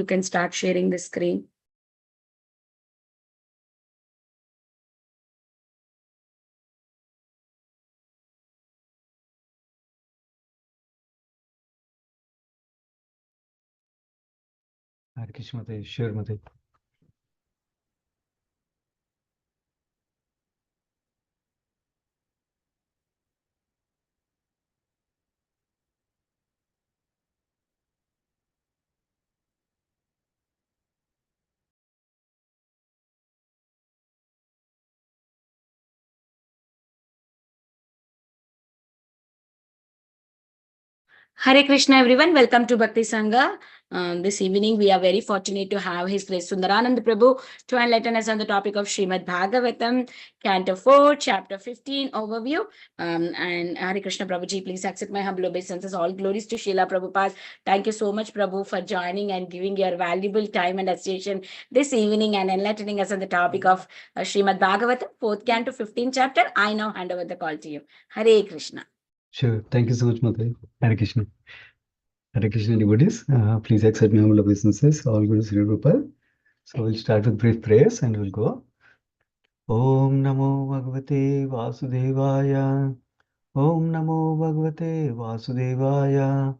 you can start sharing the screen. Hare Krishna Mate, share Mate. Hare Krishna, everyone. Welcome to Bhakti Sangha. This evening, we are very fortunate to have His Grace Sundaranand Prabhu to enlighten us on the topic of SRIMAD BHAGAVATAM, Canto 4, Chapter 15 overview. And Hare Krishna, Prabhuji, please accept my humble obeisances. All glories to Srila Prabhupada. Thank you so much, Prabhu, for joining and giving your valuable time and attention this evening and enlightening us on the topic of SRIMAD BHAGAVATAM, 4th Canto, 15th chapter. I now hand over the call to you. Hare Krishna. Sure. Thank you so much, Mate. Hare Krishna. Hare Krishna, devotees. Please accept my humble obeisances. All good Sri Prabhupada. So we'll start with brief prayers and we'll go. Om Namo Bhagavate Vasudevaya. Om Namo Bhagavate Vasudevaya.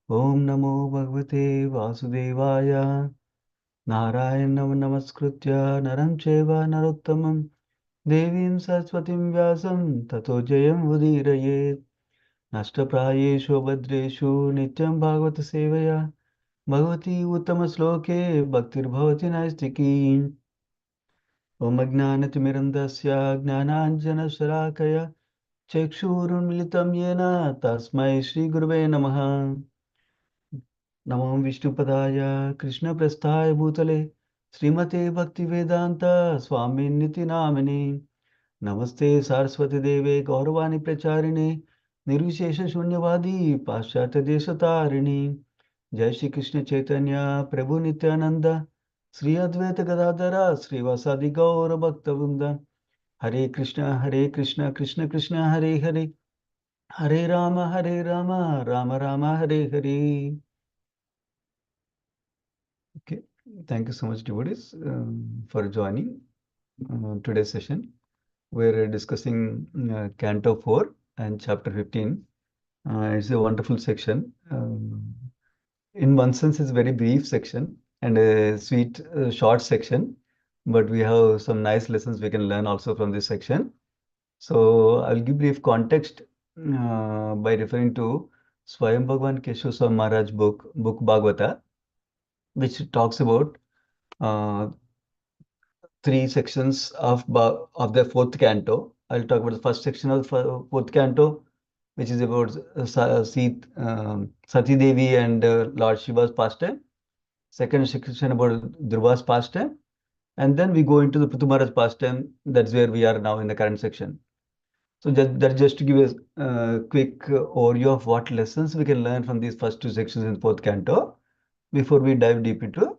Om Namo Bhagavate Vasudevaya. Narayanam Namaskritya Naram Cheva Narottamam Devim Saraswatim Vyasam Tato Jayam Udirayet. Nashtaprayeshu Bhadreshu Nityam Bhagavata Sevaya Bhagavati Uttama Sloke Bhaktir Bhavati Naistiki Om Ajnanatimirandasya Jnananjana Sharakaya Chekshurun Militam Yena Tasmai Shri Gurve Namaha Namam Vishnupadaya Krishna Prasthaya Bhutale Srimate Bhakti Vedanta Swami Niti Namini Namaste Saraswati Deve Gauravani Pracharine Nirvishesha Shunyavadi Paschatya Desatarini Jai Shri Krishna Chaitanya Prabhu Nityananda Sri Advaita Gadadhara Sri Vasadi Gaura Bhaktavrinda Hare Krishna Krishna Krishna Hare Hare Hare Rama Rama Rama Hare Hare. Okay, thank you so much, devotees, for joining today's session. We're discussing Canto 4 and Chapter 15. It's a wonderful section. In one sense, it's a very brief section and a sweet, short section, but we have some nice lessons we can learn also from this section. So I'll give brief context by referring to Swayam Bhagwan Keshav Swami Maharaj book Bhagavata, which talks about three sections of the fourth canto. I'll talk about the first section of the fourth canto, which is about Sati Devi and Lord Shiva's pastime. Second section about Dhruva's pastime. And then we go into the Prithu Maharaj's pastime. That's where we are now in the current section. So that's just to give a quick overview of what lessons we can learn from these first two sections in the fourth canto before we dive deep into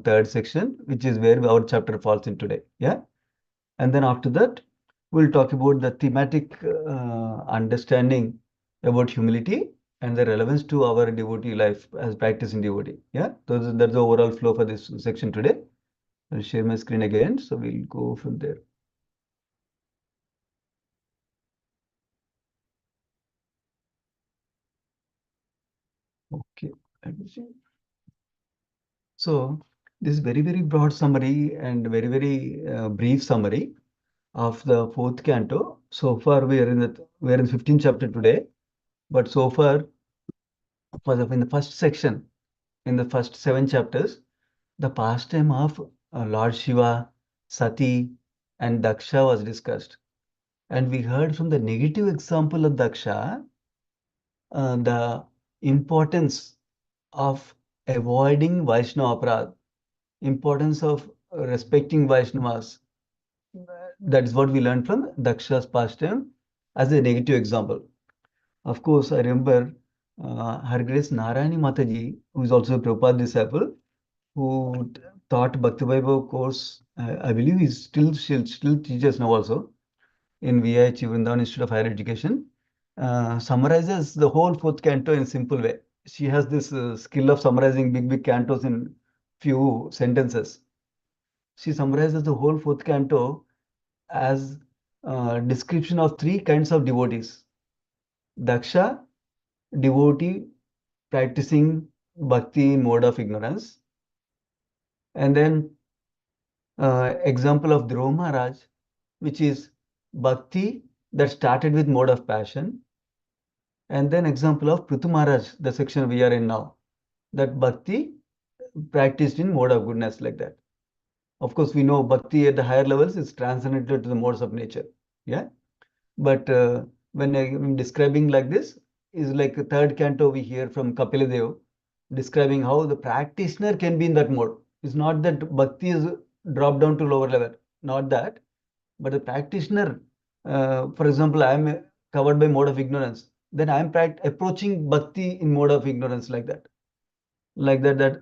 third section, which is where our chapter falls in today. Yeah. And then after that, we'll talk about the thematic understanding about humility and the relevance to our devotee life as practicing devotee. Yeah. So that's the overall flow for this section today. I'll share my screen again. So we'll go from there. Okay. Let me see. So this very, very broad summary and very, very brief summary of the fourth canto. So far we are in the 15th chapter today, but so far in the first section, in the first 7 chapters, the pastime of Lord Shiva, Sati, and Daksha was discussed, and we heard from the negative example of Daksha the importance of avoiding Vaishnava aparadh, importance of respecting Vaishnavas. That is what we learned from Daksha's pastime as a negative example. Of course, I remember Her Grace Narayani Mataji, who is also a Prabhupada disciple, who taught Bhakti Vaibhav course. I believe she still teaches now also in VIH Vrindavan Institute of Higher Education. Summarizes the whole fourth canto in a simple way. She has this skill of summarizing big cantos in few sentences. She summarizes the whole fourth canto as a description of three kinds of devotees. Daksha, devotee practicing bhakti in mode of ignorance. And then example of Dhruva Maharaj, which is bhakti that started with mode of passion. And then example of Prithu Maharaj, the section we are in now, that bhakti practiced in mode of goodness, like that. Of course, we know bhakti at the higher levels is transcendental to the modes of nature. Yeah. But when I'm describing like this, is like a third canto we hear from Kapila Dev, describing how the practitioner can be in that mode. It's not that bhakti is dropped down to lower level, not that, but the practitioner, for example, I am covered by mode of ignorance, then I am approaching bhakti in mode of ignorance, like that.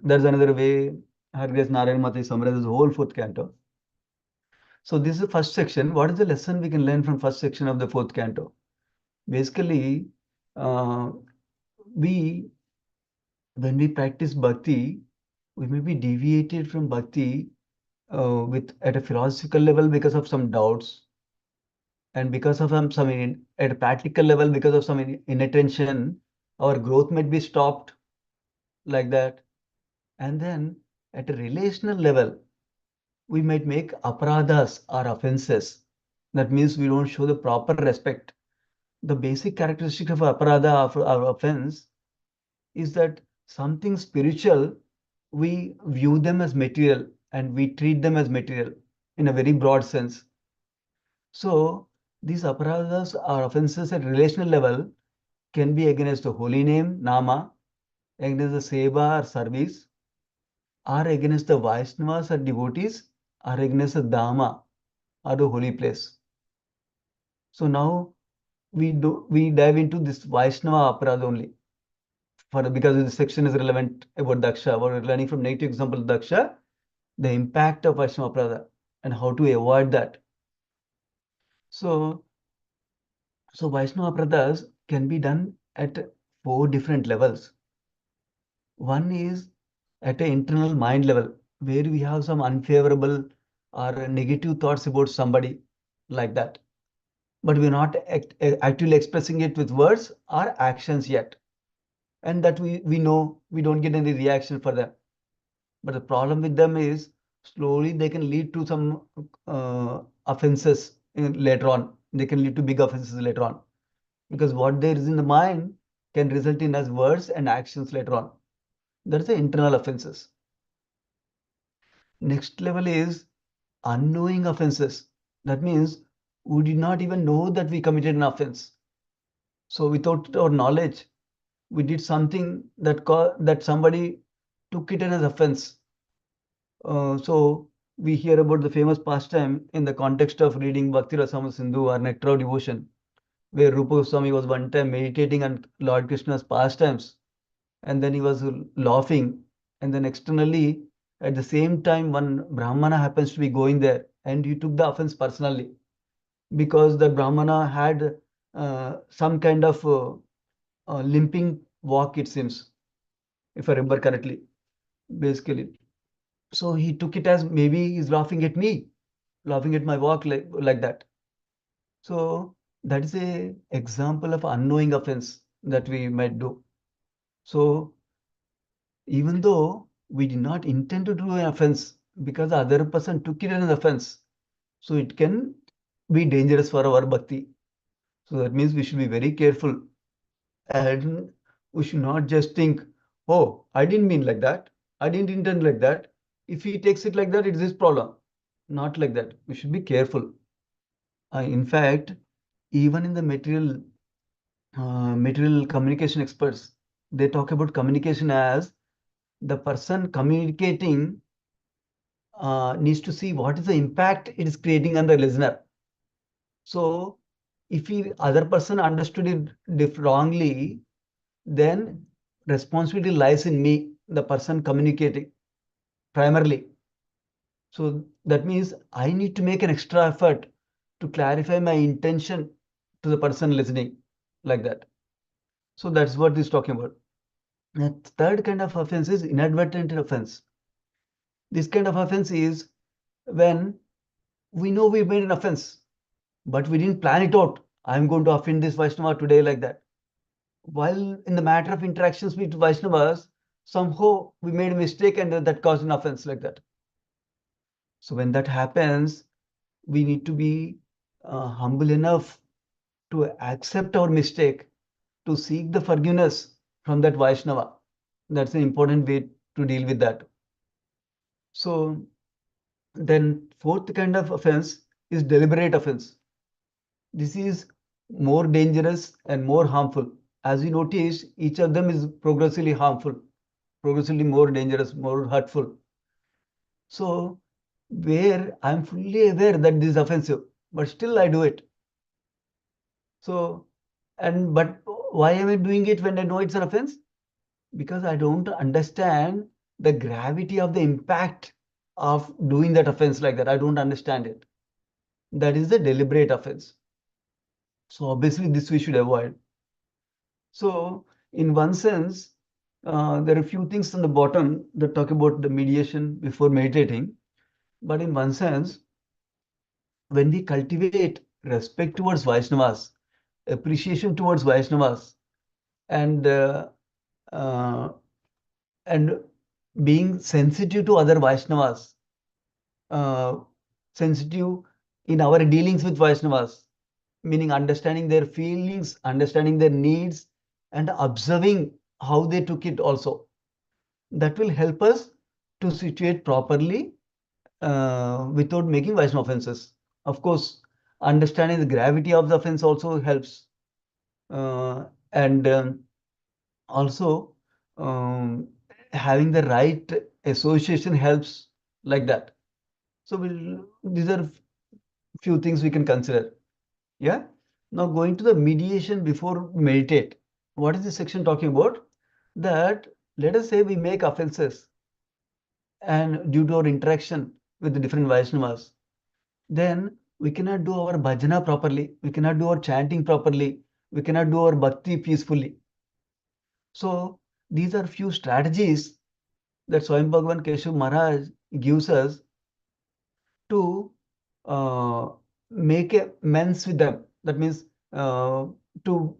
That's another way Her Grace Narayan Mati summarizes the whole fourth canto. So this is the first section. What is the lesson we can learn from first section of the fourth canto? Basically, when we practice bhakti, we may be deviated from bhakti at a philosophical level because of some doubts, and because of at a practical level because of some inattention, our growth might be stopped, like that. And then at a relational level, we might make aparadhas or offenses. That means we don't show the proper respect. The basic characteristic of aparadha or offense is that something spiritual, we view them as material and we treat them as material in a very broad sense. So these aparadhas or offenses at relational level can be against the holy name, nama, against the seva or service, or against the Vaishnavas or devotees, or against the Dhamma or the holy place. So now we dive into this Vaishnava aparadha only. Because this section is relevant about Daksha, we're learning from negative example of Daksha, the impact of Vaishnava aparadha and how to avoid that. So Vaishnava aparadhas can be done at 4 different levels. One is at an internal mind level, where we have some unfavorable or negative thoughts about somebody, like that. But we're not actually expressing it with words or actions yet. And that we know we don't get any reaction for them. But the problem with them is slowly they can lead to some offenses later on. They can lead to big offenses later on. Because what there is in the mind can result in as words and actions later on. That's the internal offenses. Next level is unknowing offenses. That means we did not even know that we committed an offense. So without our knowledge, we did something that somebody took it as offense. So we hear about the famous pastime in the context of reading Bhakti Rasamrita Sindhu or Nectar of Devotion, where Rupa Goswami was one time meditating on Lord Krishna's pastimes, and then he was laughing, and then externally at the same time one Brahmana happens to be going there, and he took the offense personally because the Brahmana had some kind of limping walk, it seems, if I remember correctly, basically. So he took it as maybe he's laughing at me, laughing at my walk, like that. So that is a example of unknowing offense that we might do. So even though we did not intend to do an offense, because the other person took it as an offense, so it can be dangerous for our bhakti. So that means we should be very careful, and we should not just think, oh, I didn't mean like that, I didn't intend like that. If he takes it like that, it's his problem. Not like that. We should be careful. In fact, even in the material communication experts, they talk about communication as the person communicating needs to see what is the impact it is creating on the listener. So if other person understood it wrongly, then responsibility lies in me, the person communicating primarily. So that means I need to make an extra effort to clarify my intention to the person listening, like that. So that's what this is talking about. The third kind of offense is inadvertent offense. This kind of offense is when we know we made an offense, but we didn't plan it out. I'm going to offend this Vaishnava today like that. While in the matter of interactions with Vaishnavas, somehow we made a mistake and that caused an offense like that. So when that happens, we need to be humble enough to accept our mistake, to seek the forgiveness from that Vaishnava. That's an important way to deal with that. So then fourth kind of offense is deliberate offense. This is more dangerous and more harmful. As you notice, each of them is progressively harmful, progressively more dangerous, more hurtful. So where I'm fully aware that this is offensive, but still I do it. So, but why am I doing it when I know it's an offense? Because I don't understand the gravity of the impact of doing that offense like that. I don't understand it. That is the deliberate offense. So obviously this we should avoid. So in one sense, there are a few things on the bottom that talk about the mediation before meditating. But in one sense, when we cultivate respect towards Vaishnavas, appreciation towards Vaishnavas, and uh, and being sensitive to other Vaishnavas, uh, sensitive in our dealings with Vaishnavas, meaning understanding their feelings, understanding their needs, and observing how they took it also. That will help us to situate properly without making Vaishnava offenses. Of course, understanding the gravity of the offense also helps. And also um, having the right association helps like that. So these are few things we can consider. Yeah. Now going to the mediation before meditate. What is this section talking about? That let us say we make offenses and due to our interaction with the different Vaishnavas, then we cannot do our bhajana properly. We cannot do our chanting properly. We cannot do our bhakti peacefully. So these are few strategies that Swayam Bhagavan Keshav Maharaj gives us to uh, make amends with them. That means to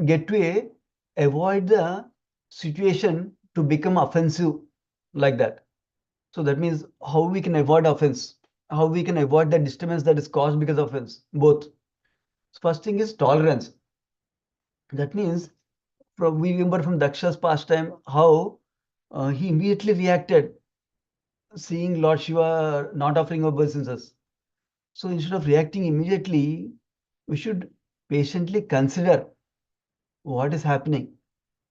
get to avoid the situation to become offensive like that. So that means how we can avoid offense, how we can avoid the disturbance that is caused because of offense, both. First thing is tolerance. That means we remember from Daksha's pastime how he immediately reacted seeing Lord Shiva not offering obeisances. So instead of reacting immediately, we should patiently consider what is happening.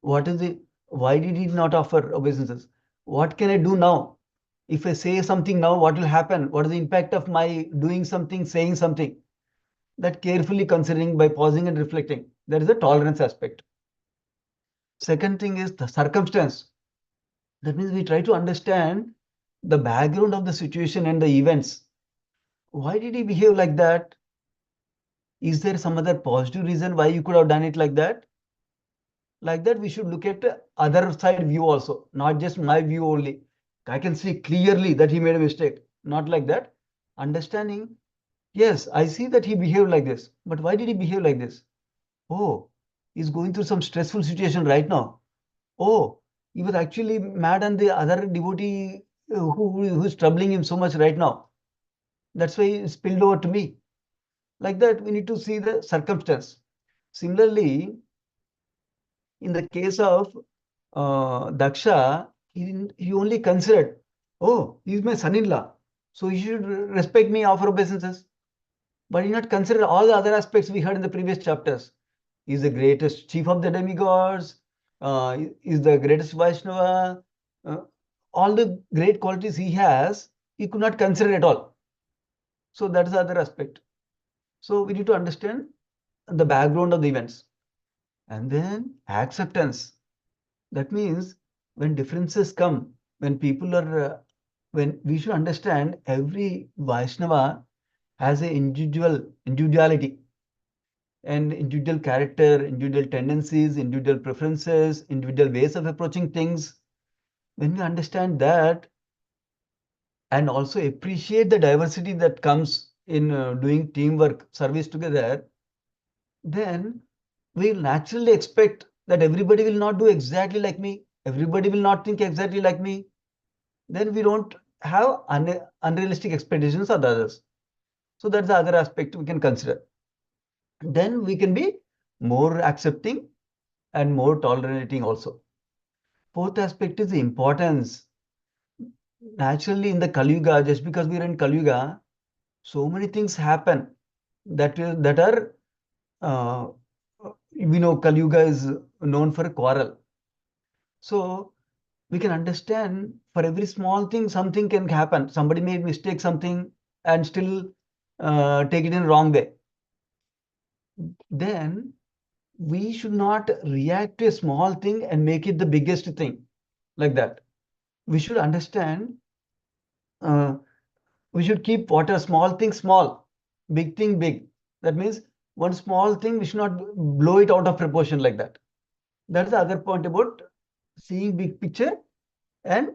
What is the why did he not offer obeisances? What can I do now? If I say something now, what will happen? What is the impact of my doing something, saying something? That carefully considering by pausing and reflecting. There is a tolerance aspect. Second thing is the circumstance. That means we try to understand the background of the situation and the events. Why did he behave like that? Is there some other positive reason why you could have done it like that? Like that, we should look at the other side view also, not just my view only. I can see clearly that he made a mistake. Not like that. Understanding, yes, I see that he behaved like this, but why did he behave like this? Oh, he's going through some stressful situation right now. Oh, he was actually mad on the other devotee who's troubling him so much right now. That's why he spilled over to me. Like that, we need to see the circumstance. Similarly, in the case of Daksha, he only considered, oh, he's my son-in-law, so he should respect me, offer obeisances. But he not consider all the other aspects we heard in the previous chapters. He's the greatest chief of the demigods, is the greatest Vaishnava, uh, all the great qualities he has, he could not consider at all. So that is the other aspect. So we need to understand the background of the events. And then acceptance. That means when differences come, when people are, when we should understand every Vaishnava has a individuality and individual character, individual tendencies, individual preferences, individual ways of approaching things. When we understand that, and also appreciate the diversity that comes in doing teamwork, service together, then we'll naturally expect that everybody will not do exactly like me. Everybody will not think exactly like me. Then we don't have unrealistic expectations of the others. So that's the other aspect we can consider. Then we can be more accepting and more tolerating also. Fourth aspect is the importance. Naturally, in the Kali Yuga, just because we are in Kali Yuga, so many things happen that are we know Kali Yuga is known for quarrel. So we can understand for every small thing, something can happen. Somebody made mistake something and still take it in wrong way. Then we should not react to a small thing and make it the biggest thing like that. We should understand, we should keep what a small thing small, big thing big. That means one small thing, we should not blow it out of proportion like that. That's the other point about seeing big picture and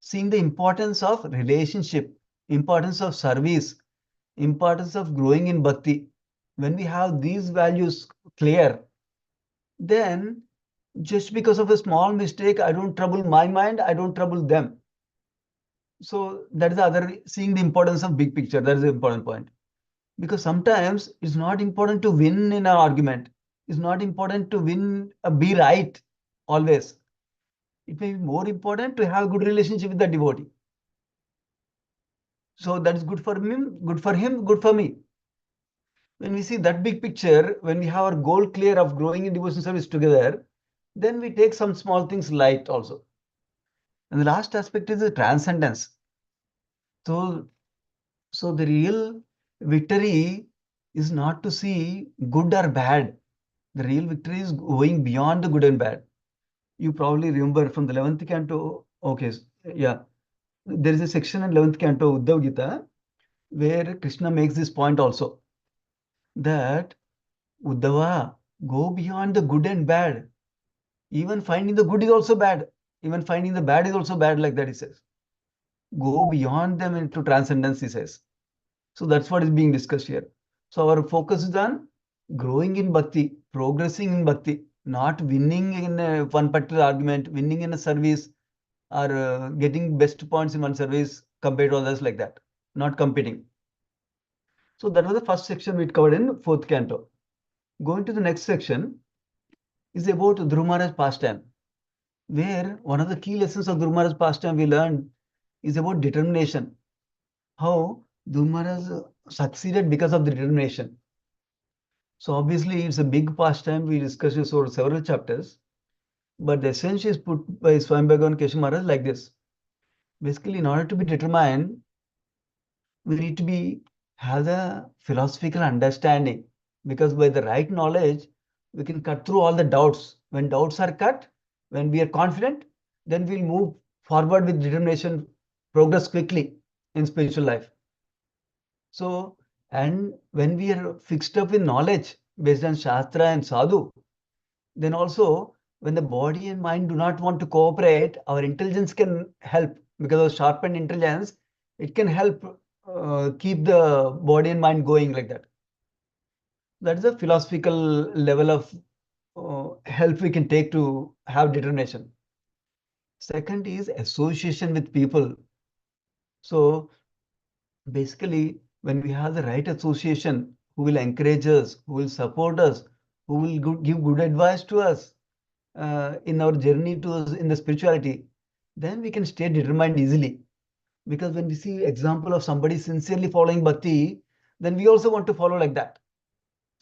seeing the importance of relationship, importance of service, importance of growing in bhakti. When we have these values clear, then just because of a small mistake, I don't trouble my mind, I don't trouble them. So that is the other, seeing the importance of big picture. That is the important point. Because sometimes it's not important to win in an argument. It's not important to win, be right always. It may be more important to have a good relationship with the devotee. So that is good for him, good for him, good for me. When we see that big picture, when we have our goal clear of growing in devotion service together, then we take some small things light also. And the last aspect is the transcendence. So, so the real victory is not to see good or bad. The real victory is going beyond the good and bad. You probably remember from the 11th canto, okay, yeah. There is a section in 11th canto, Uddhav Gita, where Krishna makes this point also, that Uddhava, go beyond the good and bad. Even finding the good is also bad. Even finding the bad is also bad, like that he says. Go beyond them into transcendence, he says. So that's what is being discussed here. So our focus is on growing in bhakti, progressing in bhakti, not winning in one particular argument, winning in a service, or getting best points in one service compared to others like that, not competing. So that was the first section we covered in fourth canto. Going to the next section is about Dhruv Maharaj pastime, where one of the key lessons of Dhruv Maharaj pastime we learned is about determination. How Dhruv Maharaj succeeded because of the determination. So obviously it's a big pastime. We discussed this over several chapters, but the essence is put by Swami Bhagavan Keshav Maharaj like this. Basically, in order to be determined, we need to be have the philosophical understanding, because by the right knowledge, we can cut through all the doubts. When doubts are cut, when we are confident, then we'll move forward with determination, progress quickly in spiritual life. So, and when we are fixed up in knowledge based on Shastra and Sadhu, then also when the body and mind do not want to cooperate, our intelligence can help, because of sharpened intelligence, it can help keep the body and mind going like that. That's a philosophical level of help we can take to have determination. Second is association with people. So basically, when we have the right association who will encourage us, who will support us, who will give good advice to us in our journey to us in the spirituality, then we can stay determined easily. Because when we see example of somebody sincerely following bhakti, then we also want to follow like that.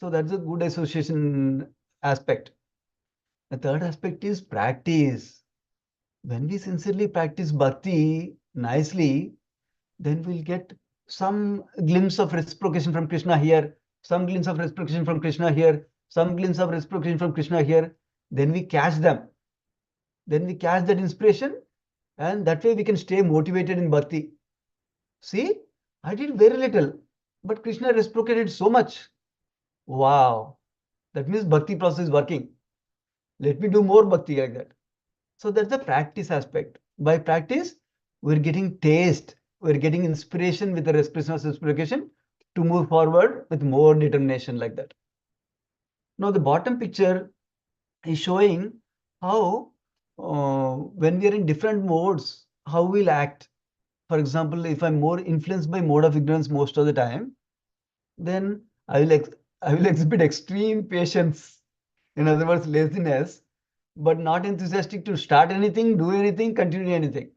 So that's a good association aspect. The third aspect is practice. When we sincerely practice bhakti nicely, then we'll get some glimpse of reciprocation from Krishna here, some glimpse of reciprocation from Krishna here, some glimpse of reciprocation from Krishna here. Then we catch them. Then we catch that inspiration, and that way we can stay motivated in bhakti. See, I did very little, but Krishna reciprocated so much. Wow, that means bhakti process is working. Let me do more bhakti like that. So that's the practice aspect. By practice, we're getting taste. we're getting inspiration with the expression of reciprocation to move forward with more determination like that. Now the bottom picture is showing how when we are in different modes, how we'll act. For example, if I'm more influenced by mode of ignorance most of the time, then I will exhibit extreme patience. In other words, laziness, but not enthusiastic to start anything, do anything, continue anything.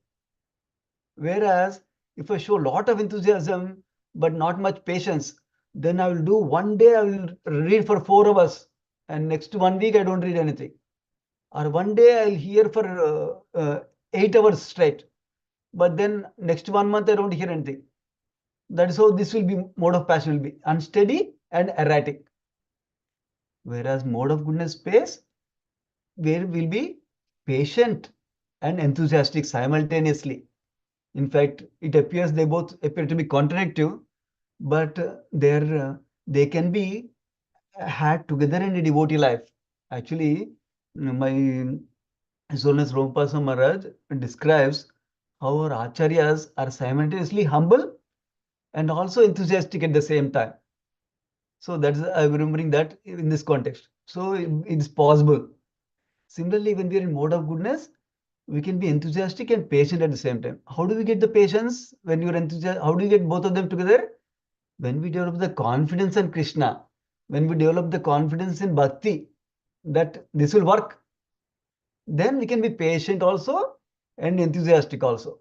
Whereas if I show a lot of enthusiasm but not much patience, then I will do one day I will read for 4 hours, and next 1 week I don't read anything. Or one day I'll hear for 8 hours straight, but then next 1 month I don't hear anything. That is how this will be, mode of passion will be unsteady and erratic. Whereas mode of goodness space, where will be patient and enthusiastic simultaneously. In fact, it appears they both appear to be contradictory, but they can be had together in a devotee life. Actually, my His Holiness Rompasa Maharaj describes how our acharyas are simultaneously humble and also enthusiastic at the same time. So that's I'm remembering that in this context. So it's possible. Similarly, when we are in mode of goodness, we can be enthusiastic and patient at the same time. How do we get the patience when you're enthusiastic? How do you get both of them together? When we develop the confidence in Krishna, when we develop the confidence in bhakti, that this will work, then we can be patient also and enthusiastic also.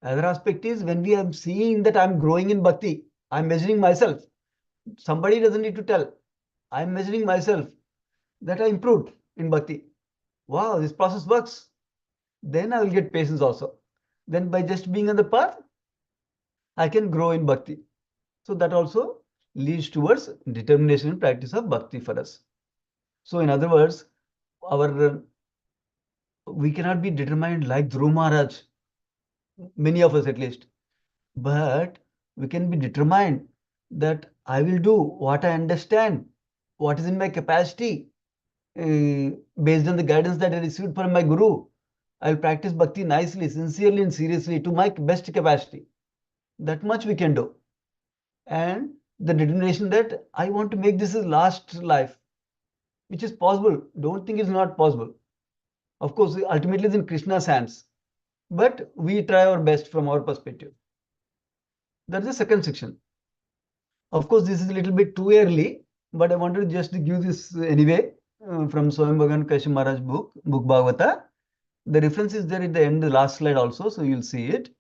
Other aspect is when we are seeing that I'm growing in bhakti, I'm measuring myself. Somebody doesn't need to tell. I'm measuring myself that I improved in bhakti. Wow, this process works. Then I will get patience also. Then by just being on the path, I can grow in bhakti. So that also leads towards determination and practice of bhakti for us. So in other words, our we cannot be determined like Dhruv Maharaj, many of us at least, but we can be determined that I will do what I understand, what is in my capacity, based on the guidance that I received from my Guru. I'll practice bhakti nicely, sincerely, and seriously to my best capacity. That much we can do. And the determination that I want to make this a last life, which is possible. Don't think it's not possible. Of course, ultimately it's in Krishna's hands. But we try our best from our perspective. That's the second section. Of course, this is a little bit too early, but I wanted just to give this anyway from Swami Bhagavan Kashyap Maharaj book Bhagavata. The reference is there at the end, the last slide also, so you'll see it.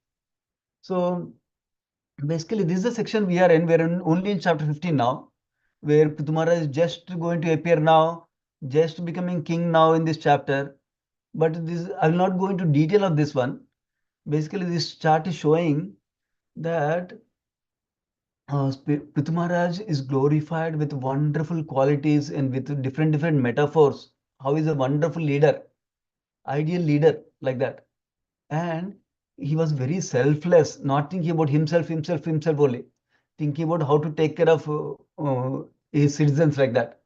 So basically, this is the section we are in. We are only in chapter 15 now, where Prithu is just going to appear now, just becoming king now in this chapter. But this I will not go into detail of this one. Basically, this chart is showing that Prithu Maharaj is glorified with wonderful qualities and with different metaphors. How is a wonderful leader, ideal leader like that. And he was very selfless, not thinking about himself only, thinking about how to take care of his citizens like that.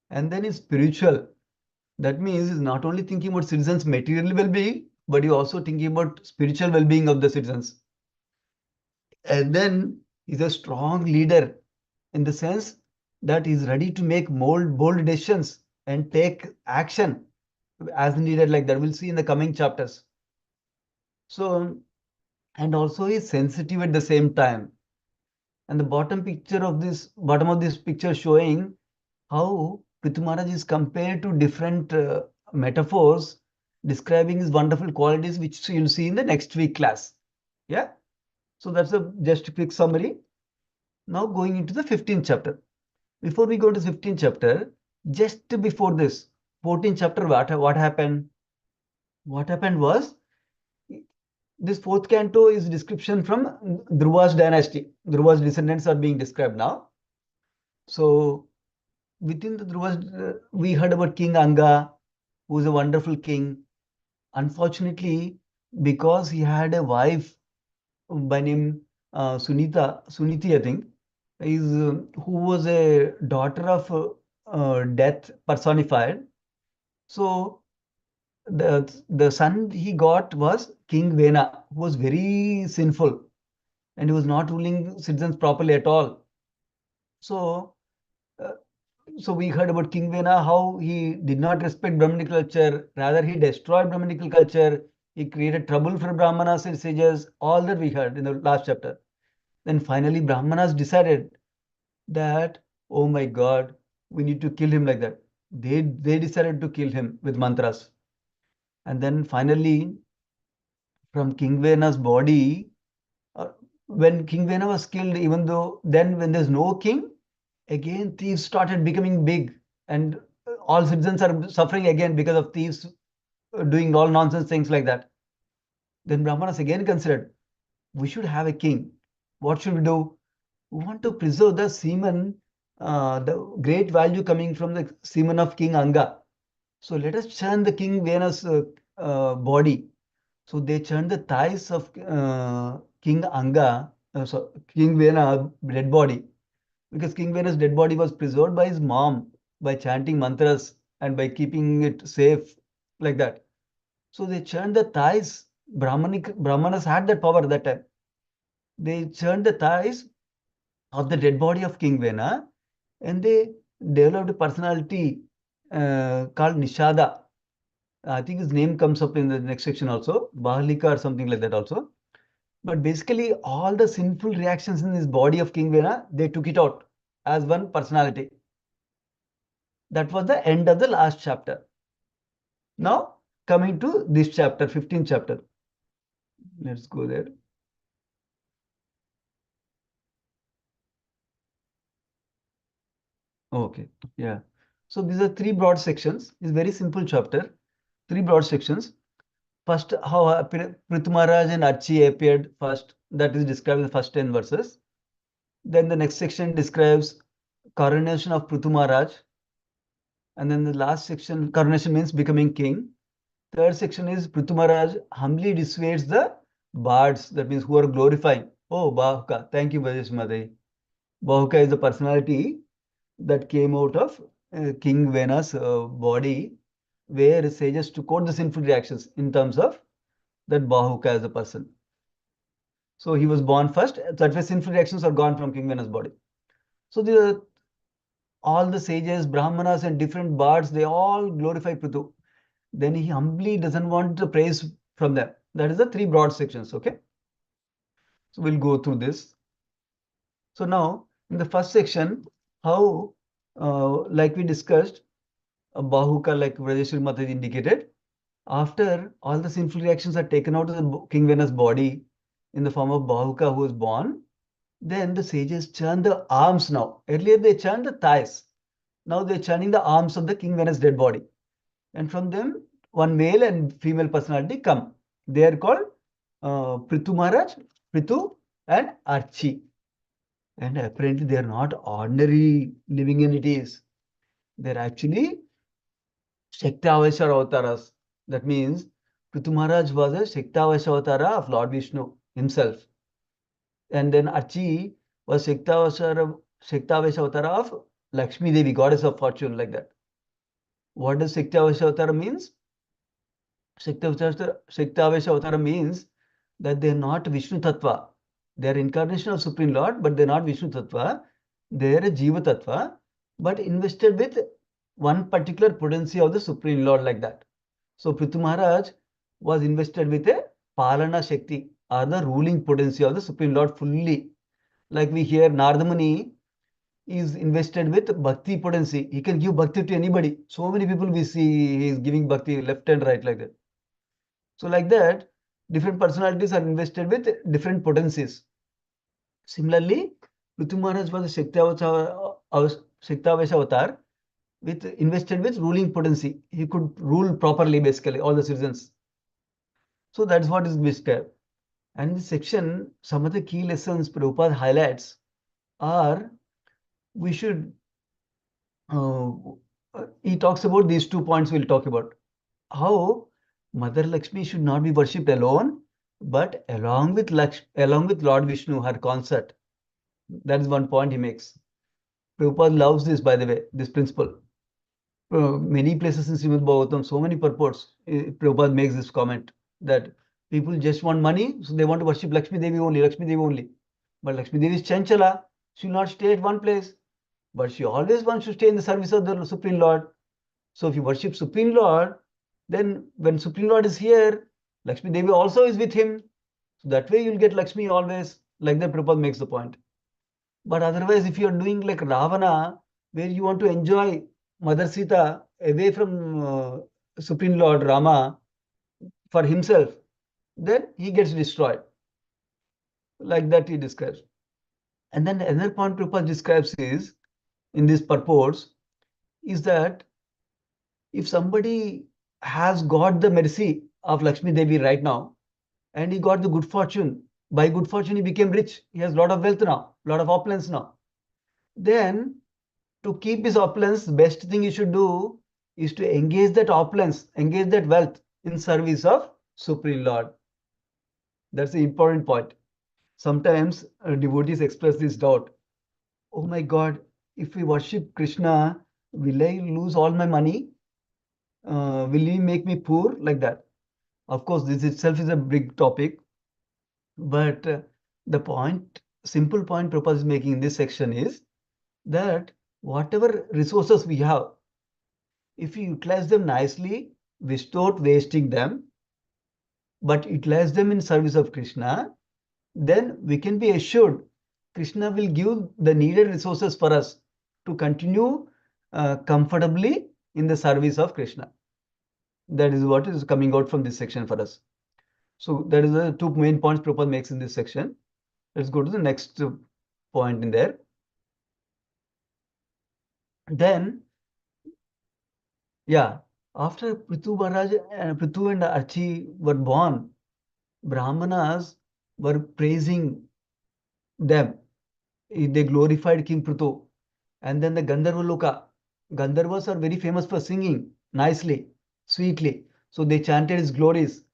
And then he's spiritual. That means he's not only thinking about citizens' material well-being, but he's also thinking about spiritual well-being of the citizens. And then he's a strong leader in the sense that he's ready to make bold decisions and take action as needed like that. We'll see in the coming chapters. So, and also he's sensitive at the same time. And the bottom of this picture showing how Prithu Maharaj is compared to different metaphors describing his wonderful qualities, which you'll see in the next week class. Yeah. So that's just a quick summary. Now going into the 15th chapter. Before we go to 15th chapter, just before this, 14th chapter, what happened? What happened was, this fourth canto is description from Dhruva's dynasty. Dhruva's descendants are being described now. So within the Dhruva's, we heard about King Anga, who was a wonderful king. Unfortunately, because he had a wife by name Suniti, I think, who was a daughter of death personified. So the son he got was King Vena, who was very sinful. and he was not ruling citizens properly at all. So, uh, so we heard about King Vena, how he did not respect Brahminical culture, rather he destroyed Brahminical culture. He created trouble for Brahmanas and sages. All that we heard in the last chapter. Then finally, Brahmanas decided that, oh my God, we need to kill him like that. They decided to kill him with mantras. And then finally, from King Vena's body, when King Vena was killed, even though then when there's no king, again thieves started becoming big, and all citizens are suffering again because of thieves doing all nonsense things like that. Then Brahmanas again considered, we should have a king. What should we do? We want to preserve the semen, the great value coming from the semen of King Anga. So let us churn the King Vena's body. So they churned the thighs of King Anga, so King Vena dead body, because King Vena's dead body was preserved by his mom by chanting mantras and by keeping it safe like that. So they churned the thighs. Brahmanas had that power at that time. They churned the thighs of the dead body of King Vena, and they developed a personality called Nishada. I think his name comes up in the next section also, Bahalika or something like that also. But basically, all the sinful reactions in this body of King Vena, they took it out as one personality. That was the end of the last chapter. Now, coming to this chapter, 15th chapter. Let's go there. Okay, yeah. So these are three broad sections. It's very simple chapter. Three broad sections. First, how Prithu Maharaj and Archie appeared first. That is described in the first 10 verses. Then the next section describes coronation of Prithu Maharaj. And then the last section, coronation means becoming king. Third section is Prithu Maharaj humbly dissuades the bards, that means who are glorifying. Oh, Bahuka. Thank you, Vajesh Madai. Bahuka is the personality that came out of King Vena's body, where sages took out the sinful reactions in terms of that Bahuka as a person. So he was born first, that way sinful reactions are gone from King Vena's body. So all the sages, Brahmanas, and different bards, they all glorify Prithu. Then he humbly doesn't want the praise from them. That is the three broad sections, okay? So we'll go through this. So now, in the first section, how, like we discussed, Bahuka, like Vrajeshwari Mata indicated, after all the sinful reactions are taken out of the King Vena's body in the form of Bahuka who was born, then the sages churn the arms now. Earlier they churned the thighs. Now they're churning the arms of the King Vena's dead body. And from them, one male and female personality come. They are called Prithu Maharaj, Prithu, and Archie. And apparently they are not ordinary living entities. They're actually Shaktavashar avatars. That means Prithu Maharaj was a Shaktavashar avatara of Lord Vishnu himself. And then Archie was Shaktavashar avatara of Lakshmi Devi, goddess of fortune, like that. What does Shaktavashar avatara means? Shaktavashar avatara means that they are not Vishnu Tattva. They are incarnation of Supreme Lord, but they are not Vishnu Tattva. They are a Jiva Tattva, but invested with one particular potency of the Supreme Lord, like that. So Prithu Maharaj was invested with a Palana Shakti, or the ruling potency of the Supreme Lord fully. Like we hear Nardamani is invested with Bhakti potency. He can give Bhakti to anybody. So many people we see he is giving Bhakti left and right like that. So like that, different personalities are invested with different potencies. Similarly, Prithu Maharaj was a Shaktavasha avatar with invested with ruling potency. He could rule properly, basically, all the citizens. So that's what is described. And in this section, some of the key lessons Prabhupada highlights are we should, he talks about these 2 points we'll talk about. How Mother Lakshmi should not be worshipped alone, but along with Lord Vishnu, her consort. That is one point he makes. Prabhupada loves this, by the way, this principle. Many places in Srimad Bhagavatam, so many purports, Prabhupada makes this comment that people just want money, so they want to worship Lakshmi Devi only, Lakshmi Devi only. But Lakshmi Devi is Chanchala. She will not stay at one place. But she always wants to stay in the service of the Supreme Lord. So if you worship Supreme Lord, then when Supreme Lord is here, Lakshmi Devi also is with him. So that way you'll get Lakshmi always. Like that Prabhupada makes the point. But otherwise, if you're doing like Ravana, where you want to enjoy Mother Sita away from Supreme Lord Rama for himself, then he gets destroyed. Like that he describes. And then another point Prabhupada describes is, in this purports, is that if somebody has got the mercy of Lakshmi Devi right now, and he got the good fortune, by good fortune he became rich, he has a lot of wealth now, a lot of opulence now, then to keep his opulence, the best thing you should do is to engage that opulence, engage that wealth in service of Supreme Lord. That's the important point. Sometimes devotees express this doubt. Oh my God, if we worship Krishna, will I lose all my money? Will he make me poor? Like that. Of course, this itself is a big topic. But the point, simple point Prabhupada is making in this section is that whatever resources we have, if you utilize them nicely, without wasting them, but utilize them in service of Krishna, then we can be assured Krishna will give the needed resources for us to continue comfortably in the service of Krishna. That is what is coming out from this section for us. So that is the two main points Prabhupada makes in this section. Let's go to the next point in there. Then, yeah, after Prithu Maharaj, Prithu and Archi were born, Brahmanas were praising them. They glorified King Prithu. And then the Gandharva Loka. Gandharvas are very famous for singing nicely, sweetly. So they chanted his glories.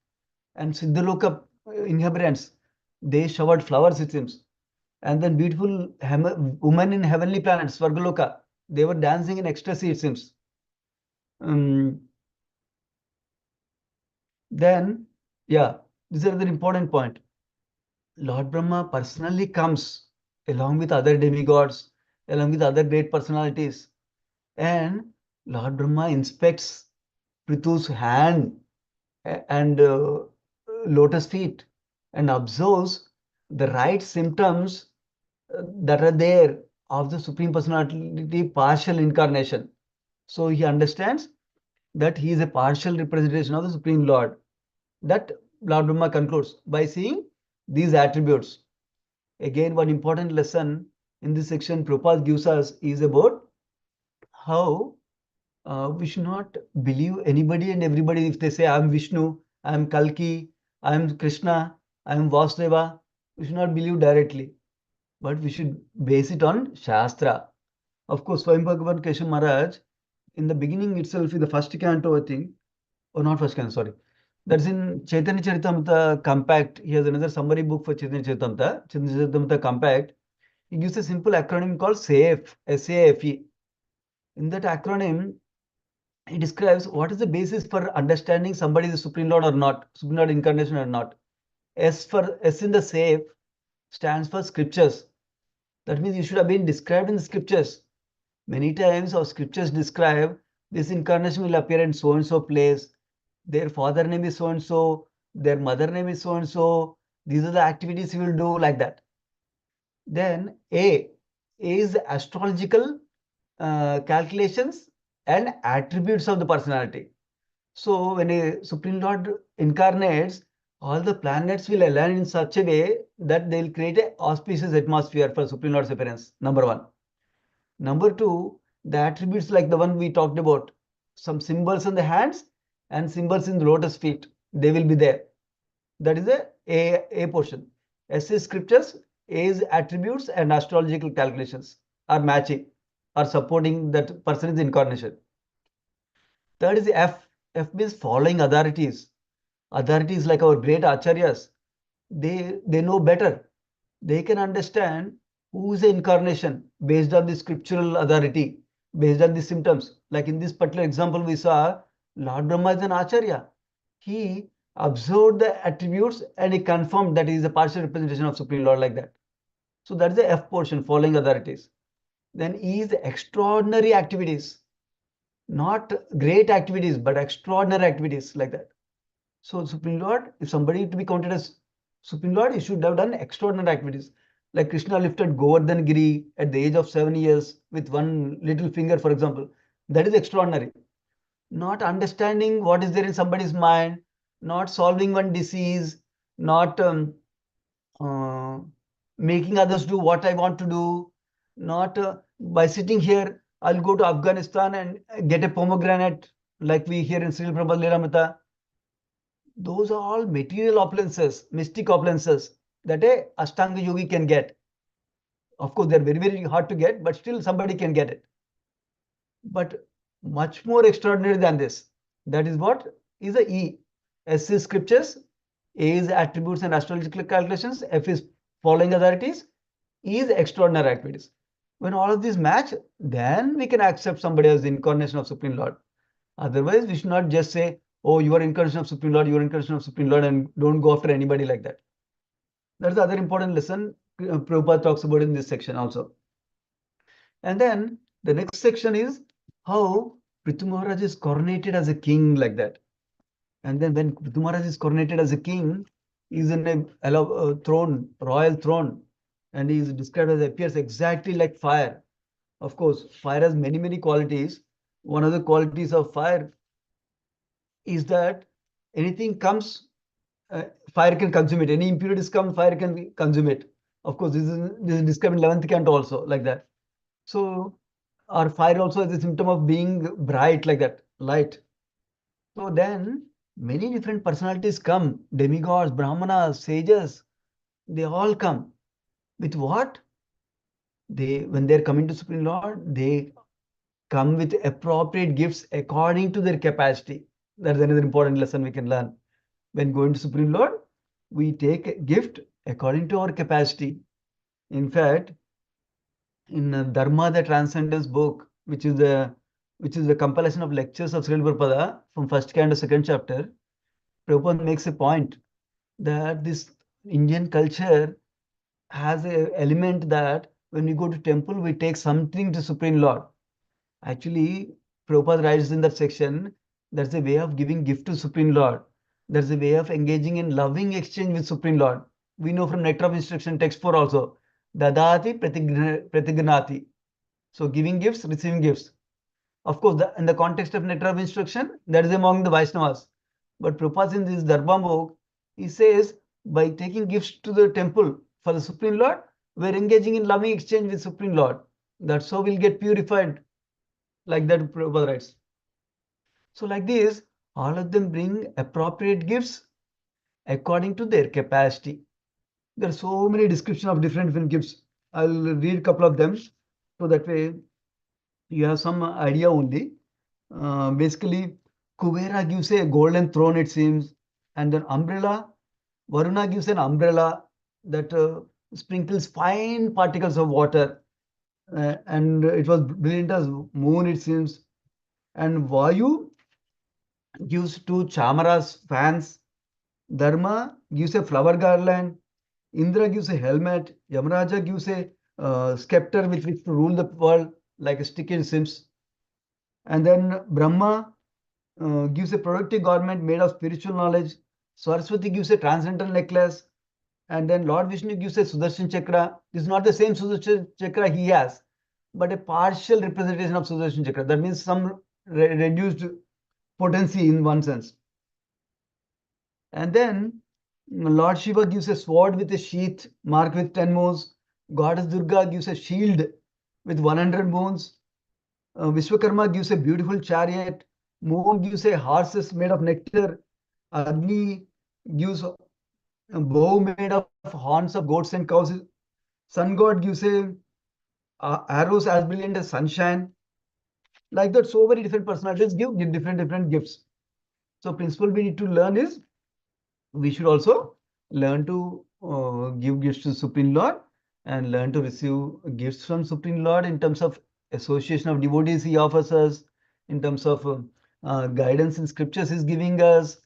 And Siddhaloka inhabitants, they showered flowers, it seems. And then beautiful women in heavenly planets, Svargaloka, they were dancing in ecstasy, it seems. Then, yeah, this is another important point. Lord Brahma personally comes along with other demigods, along with other great personalities. And Lord Brahma inspects Prithu's hand and lotus feet and observes the right symptoms that are there of the Supreme Personality partial incarnation. So he understands that he is a partial representation of the Supreme Lord. That Lord Brahma concludes by seeing these attributes. Again, one important lesson in this section Prabhupada gives us is about how we should not believe anybody and everybody if they say, I'm Vishnu, I'm Kalki, I'm Krishna, I'm Vasudeva. We should not believe directly, but we should base it on Shastra. Of course, Swayam Bhagavan Keshav Maharaj, in the beginning itself, in the first canto, I think, or not first canto, sorry. That's in Chaitanya Charitamrita Compact. He has another summary book for Chaitanya Charitamrita, Chaitanya Charitamrita Compact. He gives a simple acronym called SAFE, S-A-F-E. In that acronym, he describes what is the basis for understanding somebody is a Supreme Lord or not, Supreme Lord incarnation or not. S in the SAFE stands for scriptures. That means you should have been described in the scriptures. Many times our scriptures describe this incarnation will appear in so and so place. Their father name is so and so. Their mother name is so and so. These are the activities you will do, like that. Then A is astrological calculations and attributes of the personality. So when a Supreme Lord incarnates, all the planets will align in such a way that they will create an auspicious atmosphere for Supreme Lord's appearance. Number one. Number two, the attributes like the one we talked about, some symbols on the hands and symbols in the lotus feet, they will be there. That is the A portion. S is scriptures, A is attributes, and astrological calculations are matching, are supporting that person's incarnation. Third is F. F means following authorities. Authorities like our great acharyas, they know better. They can understand who is the incarnation based on the scriptural authority, based on the symptoms. Like in this particular example, we saw Lord Brahma is an acharya. He observed the attributes and he confirmed that he is a partial representation of Supreme Lord, like that. So that's the F portion, following authorities. Then E is extraordinary activities, not great activities, but extraordinary activities like that. So Supreme Lord, if somebody to be counted as Supreme Lord, he should have done extraordinary activities. Like Krishna lifted Govardhan Giri at the age of 7 years with one little finger, for example. That is extraordinary. Not understanding what is there in somebody's mind, not solving one disease, not uh, making others do what I want to do, not by sitting here, I'll go to Afghanistan and get a pomegranate like we hear in Sri Prabhupada Lilamrita. Those are all material opulences, mystic opulences that a Ashtanga yogi can get. Of course, they're very, very hard to get, but still somebody can get it. But much more extraordinary than this. That is what is a E. S is scriptures, A is attributes and astrological calculations, F is following authorities, E is extraordinary activities. When all of these match, then we can accept somebody as the incarnation of Supreme Lord. Otherwise, we should not just say, oh, you are incarnation of Supreme Lord, you are incarnation of Supreme Lord, and don't go after anybody like that. That's the other important lesson Prabhupada talks about in this section also. And then the next section is how Prithu Maharaj is coronated as a king like that. And then when Prithu Maharaj is coronated as a king, he's in a throne, royal throne, and he is described as appears exactly like fire. Of course, fire has many, many qualities. One of the qualities of fire is that anything comes, fire can consume it. Any impurities come, fire can consume it. Of course, this is described in 11th canto also like that. So our fire also is a symptom of being bright like that, light. So then many different personalities come, demigods, brahmanas, sages, they all come. With what? When they're coming to Supreme Lord, they come with appropriate gifts according to their capacity. That's another important lesson we can learn. When going to Supreme Lord, we take a gift according to our capacity. In fact, in Dharma, the Transcendence book, which is the compilation of lectures of Srila Prabhupada from first canto to second chapter, Prabhupada makes a point that this Indian culture has an element that when we go to temple, we take something to Supreme Lord. Actually, Prabhupada writes in that section, that's a way of giving gift to Supreme Lord. That's a way of engaging in loving exchange with Supreme Lord. We know from Nectar of Instruction, text 4 also, Dadati Pratignati. So giving gifts, receiving gifts. Of course, in the context of Nectar of Instruction, that is among the Vaishnavas. But Prabhupada in this Dharma book, he says, by taking gifts to the temple for the Supreme Lord, we're engaging in loving exchange with Supreme Lord. That's how we'll get purified. Like that, Prabhupada writes. So like this, all of them bring appropriate gifts according to their capacity. There are so many descriptions of different gifts. I'll read a couple of them so that way you have some idea only. Basically, Kuvera gives a golden throne, it seems, and an umbrella. Varuna gives an umbrella that sprinkles fine particles of water, and it was brilliant as moon, it seems. And Vayu gives two chamaras fans. Dharma gives a flower garland. Indra gives a helmet. Yamaraja gives a scepter with which to rule the world like a stick in Sims. And then Brahma gives a productive garment made of spiritual knowledge. Saraswati gives a transcendental necklace. And then Lord Vishnu gives a Sudarshan Chakra. This is not the same Sudarshan Chakra he has, but a partial representation of Sudarshan Chakra. That means some reduced potency in one sense. And then Lord Shiva gives a sword with a sheath marked with 10 moons. Goddess Durga gives a shield with 100 moons. Vishwakarma gives a beautiful chariot. Moon gives a horses made of nectar. Agni gives a bow made of horns of goats and cows. Sun god gives a arrows as brilliant as sunshine. Like that, so many different personalities give different gifts. So principle we need to learn is we should also learn to give gifts to Supreme Lord and learn to receive gifts from Supreme Lord in terms of association of devotees he offers us, in terms of guidance in scriptures he's giving us,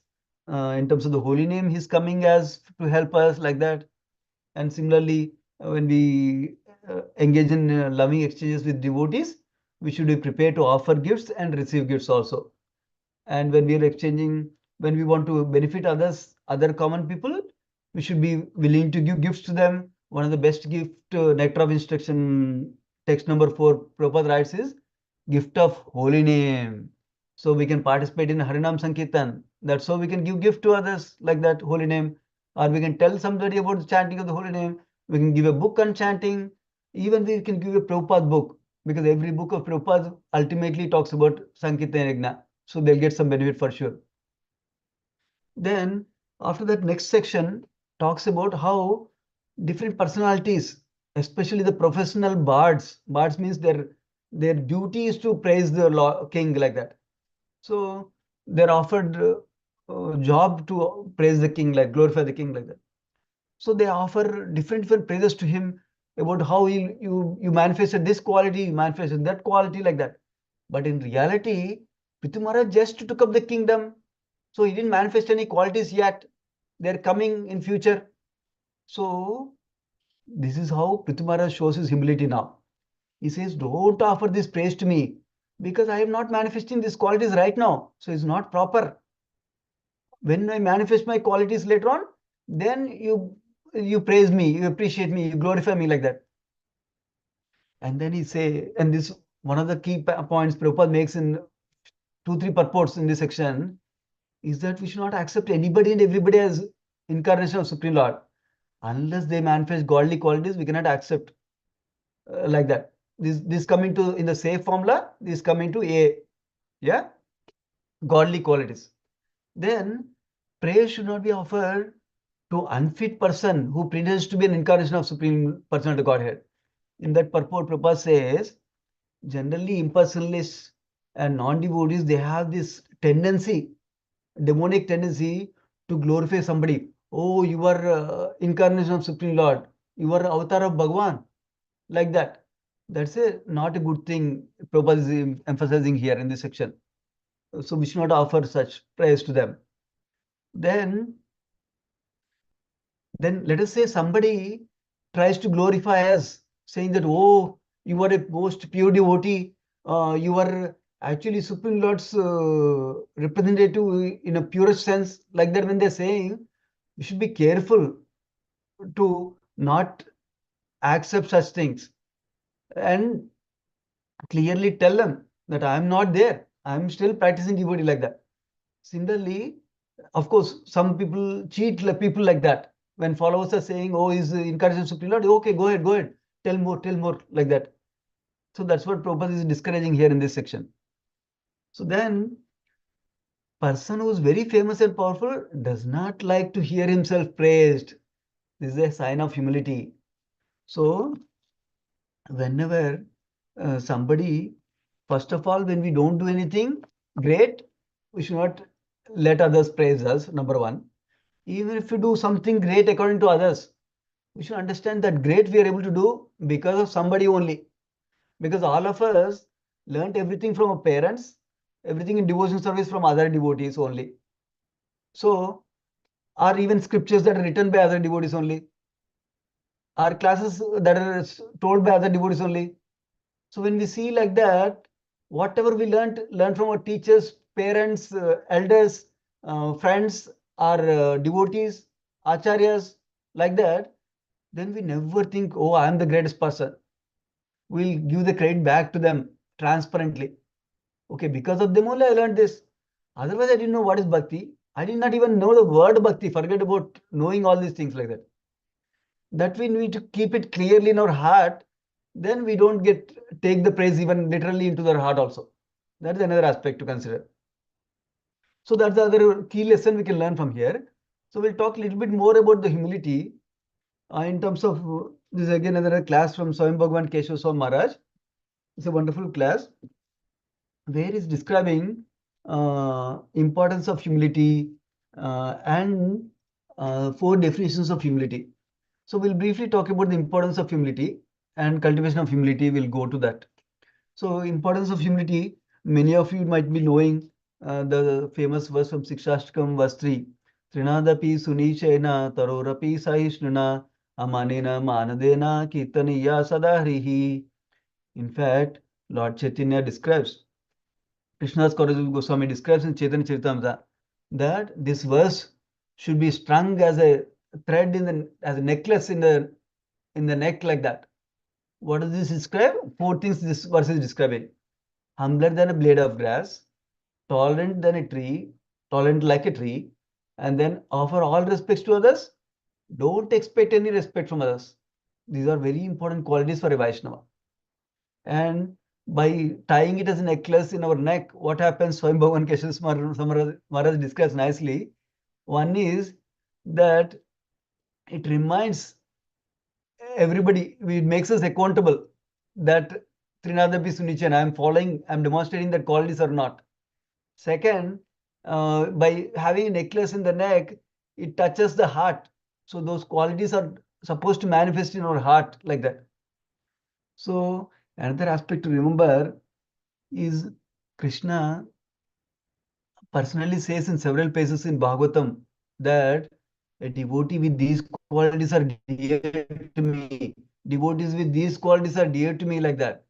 in terms of the holy name he's coming as to help us like that. And similarly, when we engage in loving exchanges with devotees, we should be prepared to offer gifts and receive gifts also. And when we are exchanging, when we want to benefit others, other common people, we should be willing to give gifts to them. One of the best gift, nectar of instruction, text number 4, Prabhupada writes is gift of holy name. So we can participate in Harinam Sankirtan. That's how we can give gift to others like that, holy name. Or we can tell somebody about the chanting of the holy name. We can give a book on chanting. Even we can give a Prabhupada book, because every book of Prabhupada ultimately talks about Sankirtan Yajna. So they'll get some benefit for sure. Then after that, next section talks about how different personalities, especially the professional bards. Bards means their duty is to praise the king like that. So they're offered job to praise the king, like glorify the king like that. So they offer different praises to him about how you manifested this quality, you manifested that quality like that. But in reality, Prithu Maharaj just took up the kingdom. So he didn't manifest any qualities yet. They're coming in future. So this is how Prithu Maharaj shows his humility now. He says, don't offer this praise to me because I am not manifesting these qualities right now. So it's not proper. When I manifest my qualities later on, then you praise me, you appreciate me, you glorify me like that. And then he say, and this one of the key points Prabhupada makes in 2-3 purports in this section is that we should not accept anybody and everybody as incarnation of Supreme Lord. Unless they manifest godly qualities, we cannot accept like that. This coming to in the safe formula, this coming to A, yeah, godly qualities. Then praise should not be offered to unfit person who pretends to be an incarnation of Supreme Personality Godhead. In that purport, Prabhupada says, generally impersonalists and non-devotees, they have this tendency, demonic tendency to glorify somebody. Oh, you are incarnation of Supreme Lord. You are avatar of Bhagwan. Like that. That's not a good thing Prabhupada is emphasizing here in this section. So we should not offer such praise to them. Then let us say somebody tries to glorify us, saying that, oh, you are a most pure devotee, you are actually Supreme Lord's representative in a purest sense, like that. When they're saying, you should be careful to not accept such things and clearly tell them that I am not there. I am still practicing devotee like that. Similarly, of course, some people cheat people like that. When followers are saying, oh, he's encouraging Supreme Lord, okay, go ahead, tell more, like that. So that's what Prabhupada is discouraging here in this section. So then, person who is very famous and powerful does not like to hear himself praised. This is a sign of humility. So whenever somebody, first of all, when we don't do anything great, we should not let others praise us, number one. Even if we do something great according to others, we should understand that great we are able to do because of somebody only. Because all of us learned everything from our parents, everything in devotion service from other devotees only. So, or even scriptures that are written by other devotees only, our classes that are told by other devotees only. So when we see like that, whatever we learned from our teachers, parents, elders, friends, or devotees, acharyas, like that, then we never think, oh, I am the greatest person. We'll give the credit back to them transparently. Okay, because of them only I learned this. Otherwise, I didn't know what is bhakti. I did not even know the word bhakti. Forget about knowing all these things like that. That we need to keep it clearly in our heart. Then we don't take the praise even literally into their heart also. That is another aspect to consider. So that's the other key lesson we can learn from here. So we'll talk a little bit more about the humility in terms of this is again another class from Swami Bhagavan Keshav Swami Maharaj. It's a wonderful class where he's describing importance of humility and 4 definitions of humility. So we'll briefly talk about the importance of humility and cultivation of humility. We'll go to that. So importance of humility, many of you might be knowing the famous verse from Sikshashtakam verse 3. Trinadapi Sunichena Tarorapi Sahishnuna Amanina Manadena Kirtaniya Sadahrihi. In fact, Lord Chaitanya describes, Krishna's Goswami describes in Chaitanya Charitamrita that this verse should be strung as a thread as a necklace in the neck like that. What does this describe? Four things this verse is describing: humbler than a blade of grass, tolerant than a tree, tolerant like a tree, and then offer all respects to others. Don't expect any respect from others. These are very important qualities for a Vaishnava. And by tying it as a necklace in our neck, what happens? Swayam Bhagavan Keshav Maharaj describes nicely. One is that it reminds everybody, it makes us accountable that Trinadapi Sunichan, I am following, I am demonstrating that qualities are not. Second, by having a necklace in the neck, it touches the heart. So those qualities are supposed to manifest in our heart like that. So another aspect to remember is Krishna personally says in several places in Bhagavatam that a devotee with these qualities are dear to me. Devotees with these qualities are dear to me like that.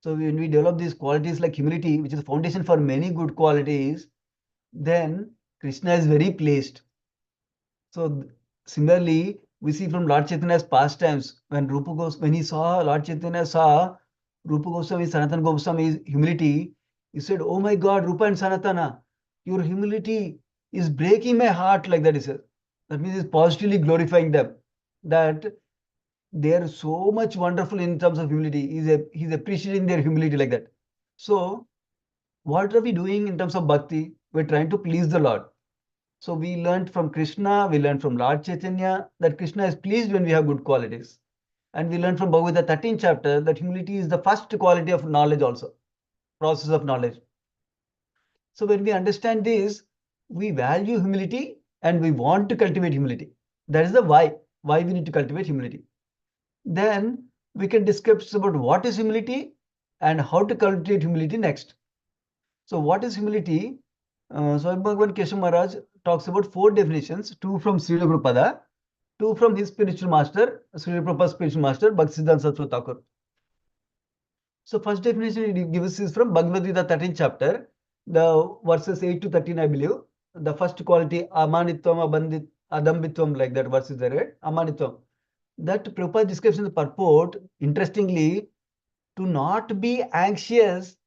So when we develop these qualities like humility, which is the foundation for many good qualities, then Krishna is very pleased. So similarly, we see from Lord Chaitanya's pastimes when when he saw Lord Chaitanya saw Rupa Goswami, Sanatana Goswami's humility, he said, "Oh my God, Rupa and Sanatana, your humility is breaking my heart," like that. He said. That means he's positively glorifying them. That they are so much wonderful in terms of humility. He's appreciating their humility like that. So, what are we doing in terms of bhakti? We're trying to please the Lord. So we learned from Krishna, we learned from Lord Chaitanya that Krishna is pleased when we have good qualities. And we learned from Bhagavad Gita 13th chapter that humility is the first quality of knowledge also, process of knowledge. So when we understand this, we value humility and we want to cultivate humility. That is the why we need to cultivate humility. Then we can discuss about what is humility and how to cultivate humility next. So what is humility? So Bhagavan Keshav Maharaj talks about four definitions, two from Srila Prabhupada, two from his spiritual master, Srila Prabhupada's spiritual master, Bhaktisiddhanta Saraswati Thakur. So first definition he gives is from Bhagavad Gita 13th chapter, the verses 8 to 13, I believe. The first quality, amanitvam, adambitvam, like that verse is there, right? Amanitvam. That Prabhupada describes in the purport, interestingly, to not be anxious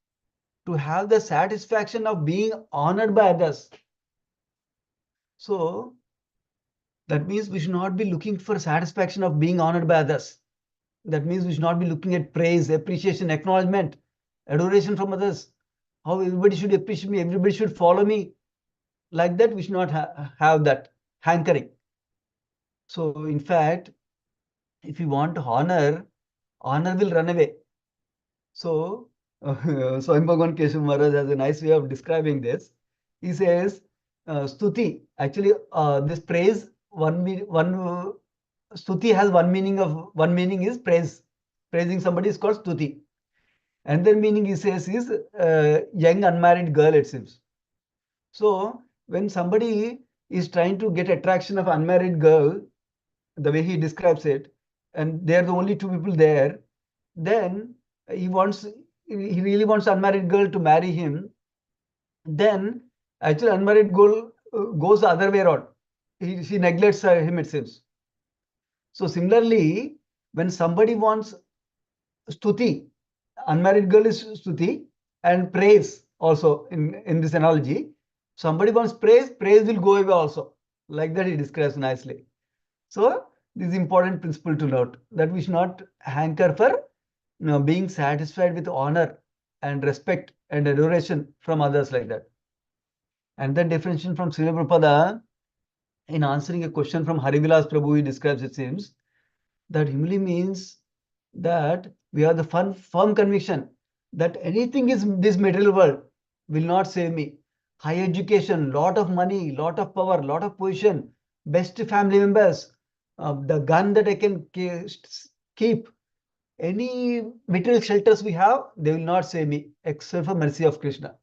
to have the satisfaction of being honored by others. So that means we should not be looking for satisfaction of being honored by others. That means we should not be looking at praise, appreciation, acknowledgement, adoration from others. How everybody should appreciate me, everybody should follow me. Like that, we should not have that hankering. So in fact, if you want honor, honor will run away. So, Swayam Bhagavan Keshav Maharaj has a nice way of describing this. He says, stuti. Actually, this praise, stuti has one meaning is praise. Praising somebody is called stuti. Another meaning he says is young unmarried girl, it seems. So, when somebody is trying to get attraction of unmarried girl, the way he describes it, and they're the only two people there, then he really wants unmarried girl to marry him. Then actually unmarried girl goes the other way around. She neglects him, it seems. So similarly, when somebody wants stuti, unmarried girl is stuti, and praise also in this analogy. Somebody wants praise, praise will go away also. Like that he describes nicely. So this is important principle to note, that we should not hanker for being satisfied with honor and respect and adoration from others like that. And then definition from Srila Prabhupada, in answering a question from Harivilas Prabhu, he describes, it seems, that humility means that we have the firm conviction that anything is this material world will not save me. High education, lot of money, lot of power, lot of position, best family members, the gun that I can keep, any material shelters we have, they will not save me except for mercy of Krishna.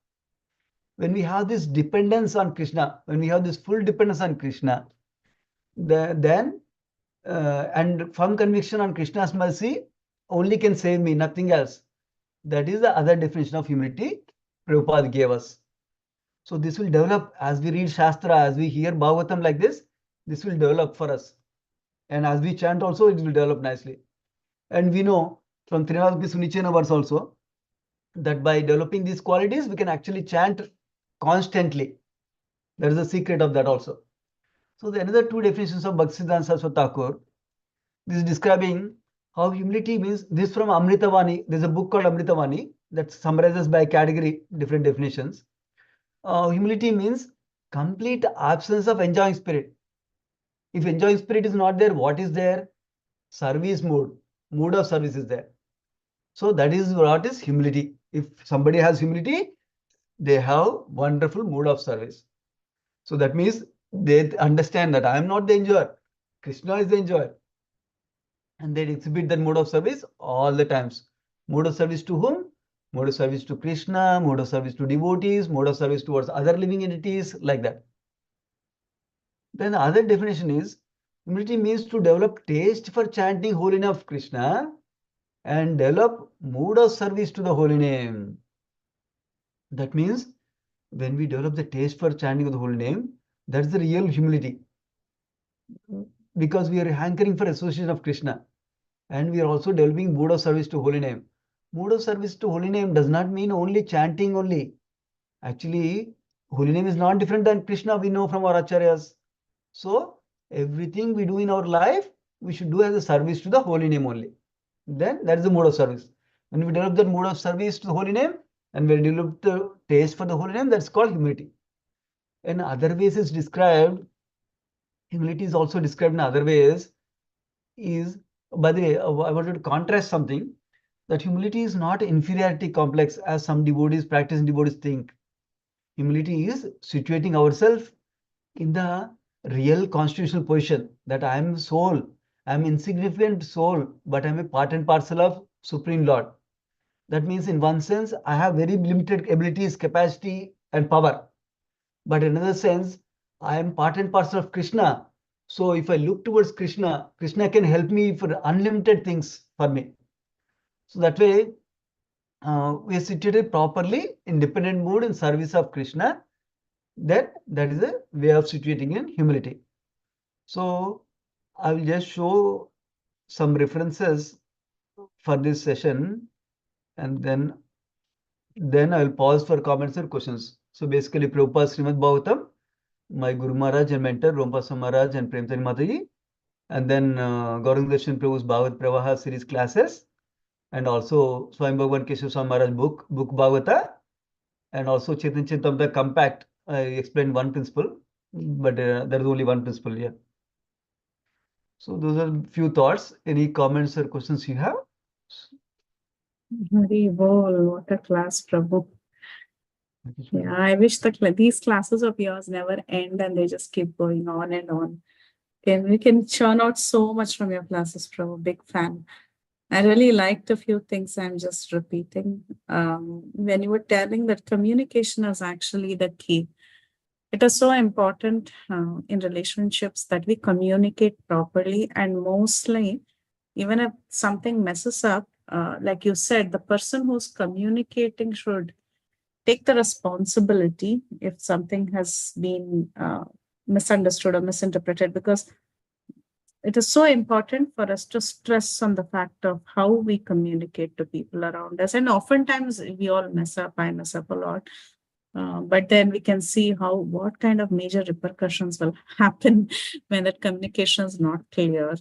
When we have this dependence on Krishna, when we have this full dependence on Krishna, then and firm conviction on Krishna's mercy only can save me, nothing else. That is the other definition of humility Prabhupada gave us. So this will develop as we read Shastra, as we hear Bhagavatam like this will develop for us. And as we chant also, it will develop nicely. And we know from Trinadapi Sunichena verse also that by developing these qualities, we can actually chant constantly. There is a secret of that also. So the another two definitions of Bhaktisiddhanta Saraswati Thakur, this is describing how humility means. This from Amritavani. There's a book called Amritavani that summarizes by category different definitions. Humility means complete absence of enjoying spirit. If enjoying spirit is not there, what is there? Service mood of service is there. So that is what is humility. If somebody has humility, they have wonderful mood of service. So that means they understand that I am not the enjoyer. Krishna is the enjoyer. And they exhibit that mode of service all the times. Mode of service to whom? Mode of service to Krishna, mode of service to devotees, mode of service towards other living entities, like that. Then the other definition is, humility means to develop taste for chanting holy name of Krishna and develop mood of service to the holy name. That means when we develop the taste for chanting of the holy name, that's the real humility. Because we are hankering for association of Krishna. And we are also developing mood of service to holy name. Mood of service to holy name does not mean only chanting only. Actually, holy name is not different than Krishna, we know from our acharyas. So everything we do in our life, we should do as a service to the holy name only. Then that is the mode of service. When we develop that mode of service to the holy name, and we develop the taste for the holy name, that's called humility. In other ways it's described, humility is also described in other ways, is, by the way, I wanted to contrast something, that humility is not inferiority complex as some devotees, practicing devotees think. Humility is situating ourselves in the real constitutional position that I am soul, I am insignificant soul, but I am a part and parcel of Supreme Lord. That means in one sense, I have very limited abilities, capacity and power. But in another sense, I am part and parcel of Krishna. So if I look towards Krishna, Krishna can help me for unlimited things for me. So that way, we are situated properly in dependent mood in service of Krishna. That is a way of situating in humility. So I will just show some references for this session, and then I will pause for comments or questions. So basically, Prabhupada Srimad Bhagavatam, my Guru Maharaj and mentor, Rompasa Maharaj and Premchand Mataji, and then Gauranga Darshan Prabhu's Bhagavad Pravaha series classes, and also Swami Bhagavan Keshav Swami Maharaj book Bhagavata, and also Chaitanya Charitamrita compact. I explained one principle, but there is only one principle here. So those are few thoughts. Any comments or questions you have? Hari bol, what a class, Prabhu. Yeah, I wish that these classes of yours never end and they just keep going on and on. We can churn out so much from your classes, Prabhu. Big fan. I really liked a few things I'm just repeating. When you were telling that communication is actually the key. It is so important in relationships that we communicate properly, and mostly, even if something messes up, like you said, the person who's communicating should take the responsibility if something has been misunderstood or misinterpreted, because it is so important for us to stress on the fact of how we communicate to people around us. And oftentimes we all mess up, I mess up a lot. But then we can see what kind of major repercussions will happen when that communication is not clear.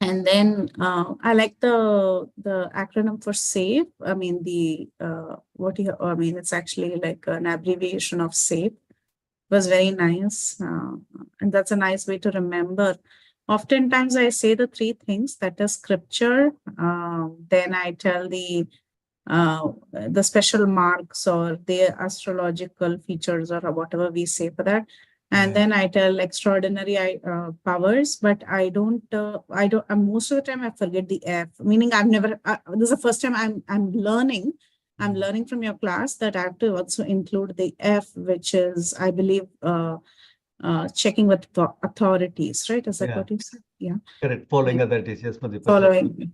And then I like the acronym for SAFE. I mean, it's actually like an abbreviation of SAFE. It was very nice. And that's a nice way to remember. Oftentimes I say the three things, that is scripture. Then I tell the special marks or the astrological features or whatever we say for that. And then I tell extraordinary powers, but I don't, most of the time I forget the F, meaning I've never, this is the first time I'm learning from your class that I have to also include the F, which is, I believe, checking with authorities, right? Is that what you said? Correct. Following other teachers, Mataji. Following.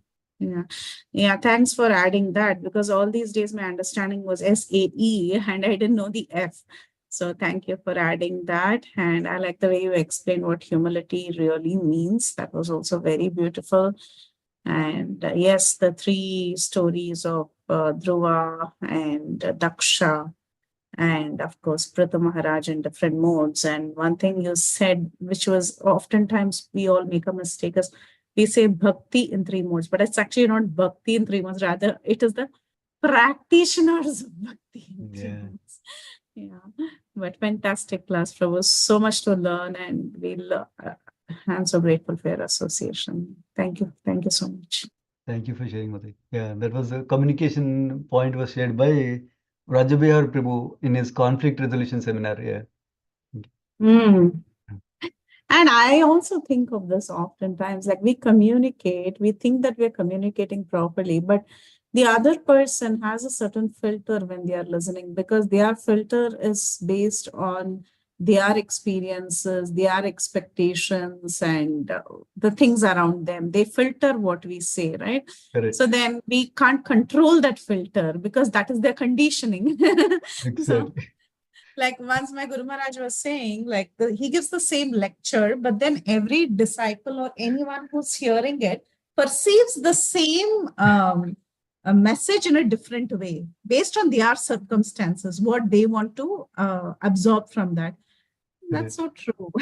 Yeah, thanks for adding that, because all these days my understanding was SAE and I didn't know the F. So thank you for adding that. And I like the way you explained what humility really means. That was also very beautiful. And yes, the 3 stories of Dhruva and Daksha, and of course Pritha Maharaj in different modes. And one thing you said, which was oftentimes we all make a mistake, is we say bhakti in 3 modes, but it's actually not bhakti in 3 modes, rather it is the practitioners of bhakti in 3 modes. Yeah, but fantastic class, Prabhu. So much to learn, and I'm so grateful for your association. Thank you so much. Thank you for sharing, Mataji. Yeah, that was a communication point was shared by Rajabihar Prabhu in his conflict resolution seminar. Yeah. And I also think of this oftentimes, like we communicate, we think that we're communicating properly, but the other person has a certain filter when they are listening, because their filter is based on their experiences, their expectations, and the things around them. They filter what we say, right? Correct. So then we can't control that filter because that is their conditioning. Exactly. So, like once my Guru Maharaj was saying, like he gives the same lecture, but then every disciple or anyone who's hearing it perceives the same a message in a different way based on their circumstances, what they want to absorb from that. That's so true.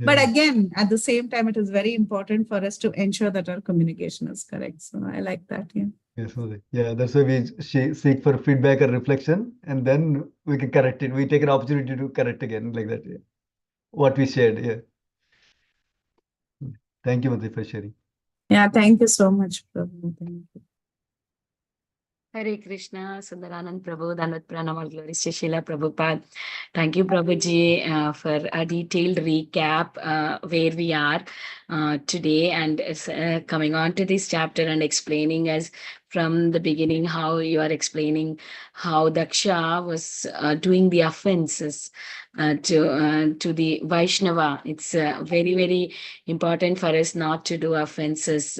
But again, at the same time, it is very important for us to ensure that our communication is correct. So I like that. Yeah. Yes, Mataji. Yeah, that's why we seek for feedback or reflection, and then we can correct it. We take an opportunity to correct again, like that. Yeah. What we shared. Yeah. Thank you, Mataji, for sharing. Yeah, thank you so much, Prabhu. Thank you. Hare Krishna, Sundaranand Prabhu, Dandat Pranamal, glories to Srila Prabhupada. Thank you, Prabhuji, for a detailed recap where we are today, and coming on to this chapter and explaining us from the beginning how you are explaining how Daksha was doing the offenses to the Vaishnava. It's very, very important for us not to do offenses,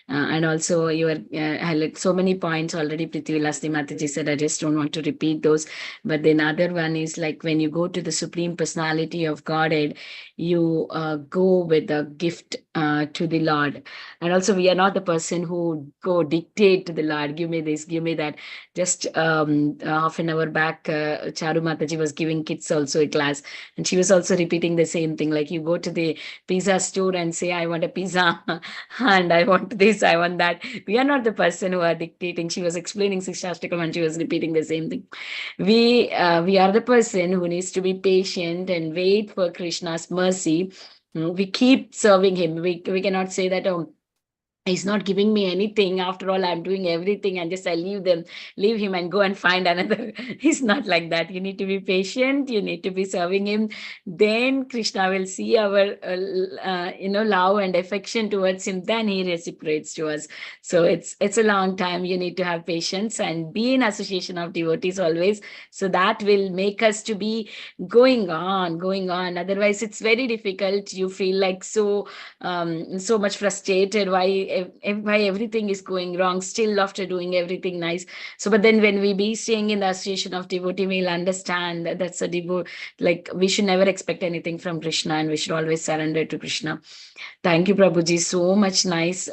and also you were highlight so many points already. Prithvi Lasti Mataji said, I just don't want to repeat those. But then other one is like when you go to the Supreme Personality of Godhead, you go with a gift to the Lord. And also we are not the person who go dictate to the Lord, give me this, give me that. Just half an hour back, Charu Mataji was giving kids also a class, and she was also repeating the same thing. Like you go to the pizza store and say, I want a pizza and I want this, I want that. We are not the person who are dictating. She was explaining Sikshashtakam and she was repeating the same thing. We are the person who needs to be patient and wait for Krishna's mercy. We keep serving him. We cannot say that, oh, he's not giving me anything. After all, I'm doing everything and just I leave him and go and find another. He's not like that. You need to be patient. You need to be serving him. Then Krishna will see our, love and affection towards him. Then he reciprocates to us. So it's a long time. You need to have patience and be in association of devotees always. So that will make us to be going on. Otherwise, it's very difficult. You feel like so much frustrated. Why everything is going wrong still after doing everything nice. So but then when we be staying in the association of devotee, we'll understand that that's a devotee. Like we should never expect anything from Krishna, and we should always surrender to Krishna. Thank you, Prabhuji. So much nice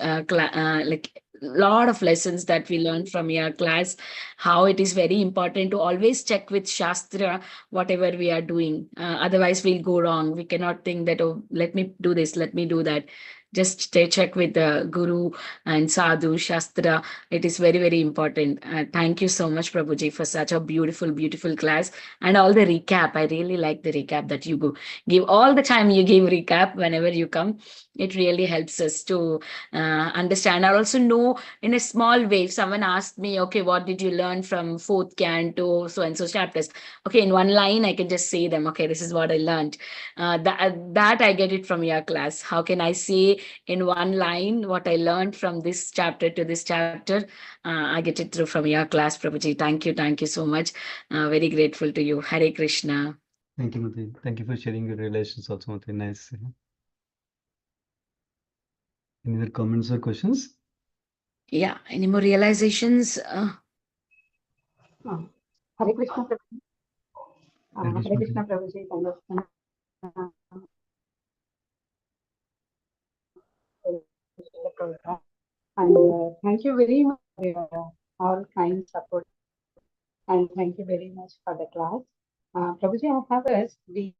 lot of lessons that we learned from your class, how it is very important to always check with Shastra whatever we are doing. Otherwise we'll go wrong. We cannot think that, oh, let me do this, let me do that. Just check with the Guru and Sadhu, Shastra. It is very, very important. Thank you so much, Prabhuji, for such a beautiful, beautiful class. And all the recap. I really like the recap that you give all the time. You give recap whenever you come. It really helps us to understand. I also know in a small way, if someone asked me, okay, what did you learn from 4th canto, so and so chapters? Okay, in one line, I can just say them. Okay, this is what I learned. That I get it from your class. How can I say in one line what I learned from this chapter to this chapter? I get it through from your class, Prabhuji. Thank you so much. Very grateful to you. Hare Krishna. Thank you, Mataji. Thank you for sharing your relations also, Mataji. Nice. Any other comments or questions? Yeah, any more realizations? Hare Krishna, Prabhuji. Hare Hare Krishna. Krishna, Prabhuji. And thank you very much for your all kind support. And thank you very much for the class. Prabhuji, I have a, we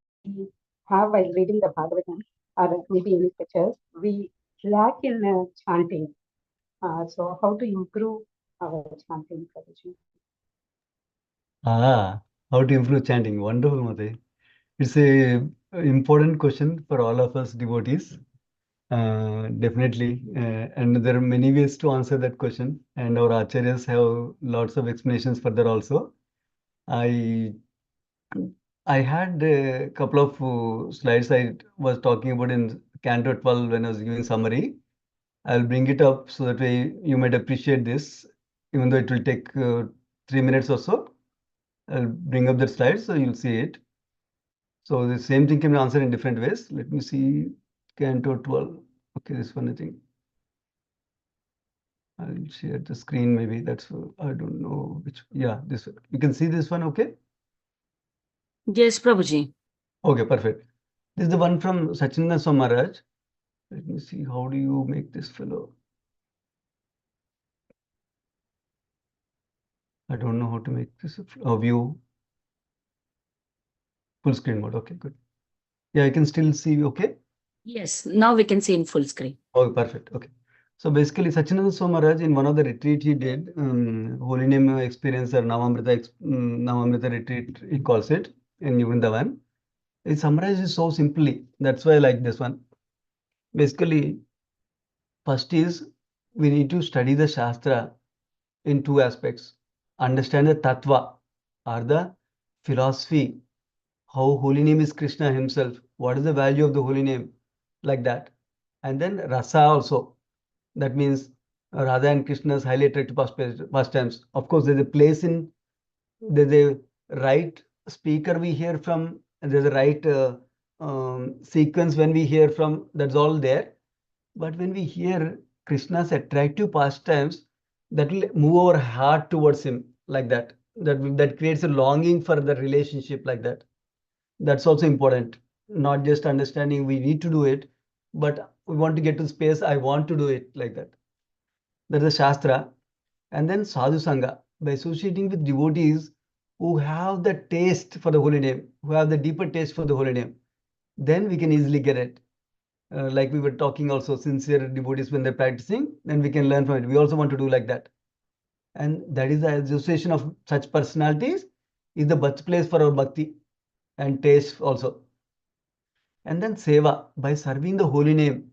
have while reading the Bhagavatam or maybe any pictures, we lack in chanting. So how to improve our chanting, Prabhuji? How to improve chanting? Wonderful, Mate. It's a important question for all of us devotees. Definitely. And there are many ways to answer that question. And our acharyas have lots of explanations for that also. I had a couple of slides I was talking about in Canto 12 when I was giving summary. I'll bring it up so that way you might appreciate this, even though it will take 3 minutes or so. I'll bring up the slides so you'll see it. So the same thing can be answered in different ways. Let me see Canto 12. Okay, this one I think. I'll share the screen maybe. That's, I don't know which, yeah, this one. You can see this one, okay? Yes, Prabhuji. Okay, perfect. This is the one from Sachinanda Somaraj. Let me see, how do you make this fellow? I don't know how to make this a view. Full screen mode, okay, good. Yeah, I can still see, okay? Yes, now we can see in full screen. Oh, perfect, okay. So basically, Sachinanda Somaraj, in one of the retreat he did, Holy Name Experience or Navamrita retreat, he calls it, in Vrindavan. It summarizes so simply. That's why I like this one. Basically, first is we need to study the Shastra in two aspects. Understand the Tattva or the philosophy, how holy name is Krishna himself, what is the value of the holy name, like that. And then Rasa also. That means Radha and Krishna's highly attractive pastimes. Of course, there's a right speaker we hear from, and there's a right sequence when we hear from, that's all there. But when we hear Krishna's attractive pastimes, that will move our heart towards him like that. That creates a longing for the relationship like that. That's also important. Not just understanding we need to do it, but we want to get to space, I want to do it like that. That's the Shastra. And then Sadhu Sangha, by associating with devotees who have the taste for the holy name, who have the deeper taste for the holy name, then we can easily get it. Like we were talking also, sincere devotees when they're practicing, then we can learn from it. We also want to do like that. And that is the association of such personalities is the birthplace for our bhakti and taste also. And then seva, by serving the holy name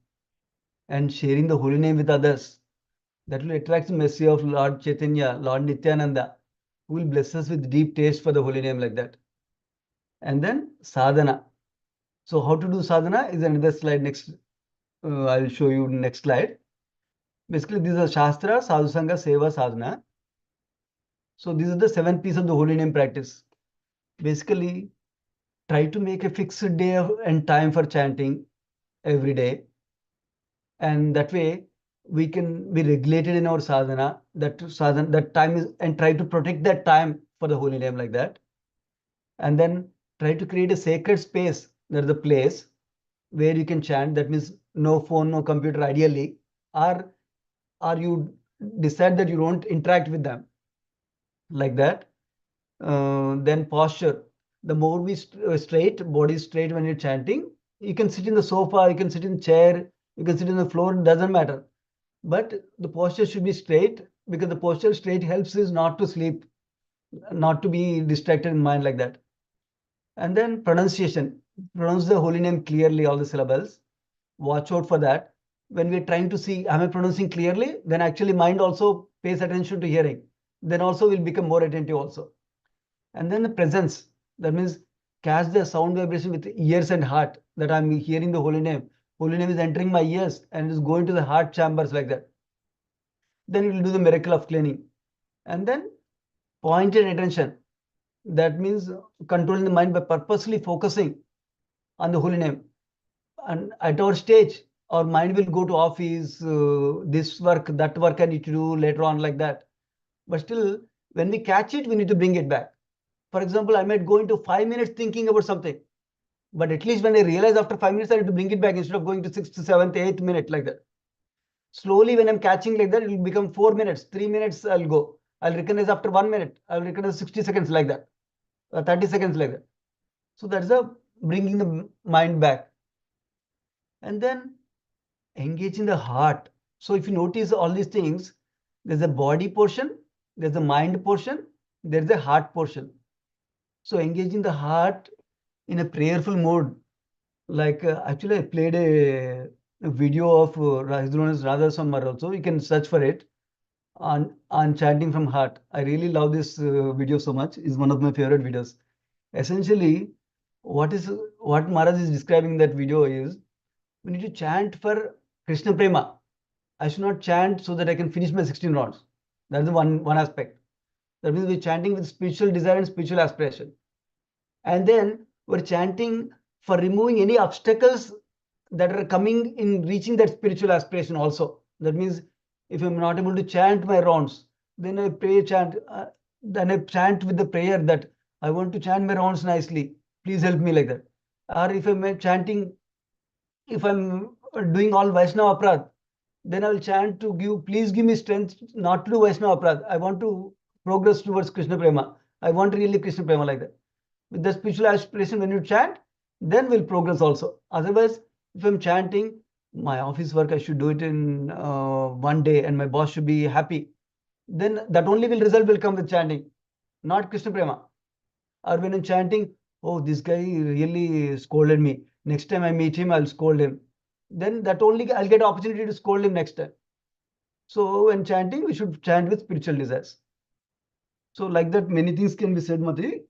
and sharing the holy name with others, that will attract the mercy of Lord Chaitanya, Lord Nityananda, who will bless us with deep taste for the holy name like that. And then sadhana. So how to do sadhana is another slide next. I'll show you next slide. Basically, these are Shastra, Sadhu Sangha, Seva, Sadhana. So these are the 7 P's of the holy name practice. Basically, try to make a fixed day and time for chanting every day. And that way, we can be regulated in our sadhana. That time is, and try to protect that time for the holy name like that. And then try to create a sacred space. There's a place where you can chant. That means no phone, no computer, ideally, or you decide that you don't interact with them like that. Then posture. The more we straight, body straight when you're chanting, you can sit in the sofa, you can sit in the chair, you can sit in the floor, it doesn't matter. But the posture should be straight, because the posture straight helps us not to sleep, not to be distracted in mind like that. And then pronunciation. Pronounce the holy name clearly, all the syllables. Watch out for that. When we're trying to see, am I pronouncing clearly? Then actually mind also pays attention to hearing. Then also will become more attentive also. And then the presence. That means catch the sound vibration with ears and heart, that I'm hearing the holy name. Holy name is entering my ears and is going to the heart chambers like that. Then it will do the miracle of cleaning. And then pointed attention. That means controlling the mind by purposely focusing on the holy name. And at our stage, Our mind will go to office, this work, that work I need to do later on, like that. But still, when we catch it, we need to bring it back. For example, I might go into 5 minutes thinking about something, but at least when I realize after 5 minutes, I need to bring it back instead of going to 6th, 7th, 8th minute, like that. Slowly, when I'm catching like that, it will become 4 minutes, 3 minutes, I'll go. I'll recognize after 1 minute, I'll recognize 60 seconds, like that, 30 seconds, like that. So that's a bringing the mind back. And then engaging the heart. So if you notice all these things, there's a body portion, there's a mind portion, there's a heart portion. So engaging the heart in a prayerful mode. Like actually I played a video of Radha Samar also. You can search for it on chanting from heart. I really love this video so much. It's one of my favorite videos. Essentially, what Maharaj is describing in that video is, we need to chant for Krishna Prema. I should not chant so that I can finish my 16 rounds. That's the one aspect. That means we're chanting with spiritual desire and spiritual aspiration. And then we're chanting for removing any obstacles that are coming in reaching that spiritual aspiration also. That means if I'm not able to chant my rounds, then I then I chant with the prayer that I want to chant my rounds nicely. Please help me, like that. Or if I'm chanting, if I'm doing all Vaishnava Aprad, then I will chant to please give me strength not to do Vaishnava Aprad. I want to progress towards Krishna Prema. I want really Krishna Prema, like that. With the spiritual aspiration, when you chant, then we'll progress also. Otherwise, if I'm chanting, my office work, I should do it in 1 day and my boss should be happy, then that only will come with chanting, not Krishna Prema. Or when I'm chanting, oh, this guy really scolded me. Next time I meet him, I'll scold him. Then that only I'll get opportunity to scold him next time. So when chanting, we should chant with spiritual desires. So like that, many things can be said, Mati.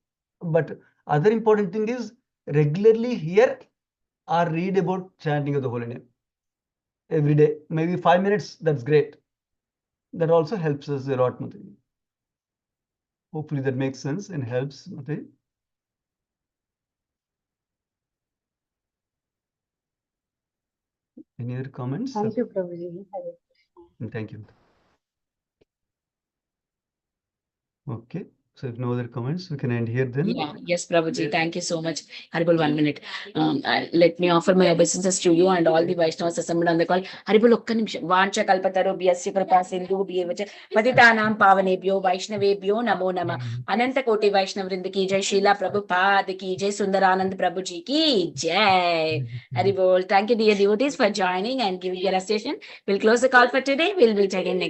But other important thing is regularly hear or read about chanting of the holy name every day. Maybe 5 minutes, that's great. That also helps us a lot, Mati. Hopefully that makes sense and helps, Mati. Any other comments? Thank you, Prabhuji. Hare Krishna. Thank you. Okay. So if no other comments, we can end here then. Yeah, yes, Prabhuji, thank you so much. Haribol, 1 minute. Let me offer my obeisances to you and all the Vaishnavas assembled on the call. Haribol, okka nimisham. Vancha kalpataro bhyasya kripa sindhu bhyavacha patitanam pavanebhyo Vaishnavebhyo namo namah. Ananta koti Vaishnav vrinda ki jai, Srila Prabhupada ki jai, Sundaranand Prabhuji ki jai. Haribol, thank you, dear devotees, for joining and giving your association. We'll close the call for today. We'll meet again next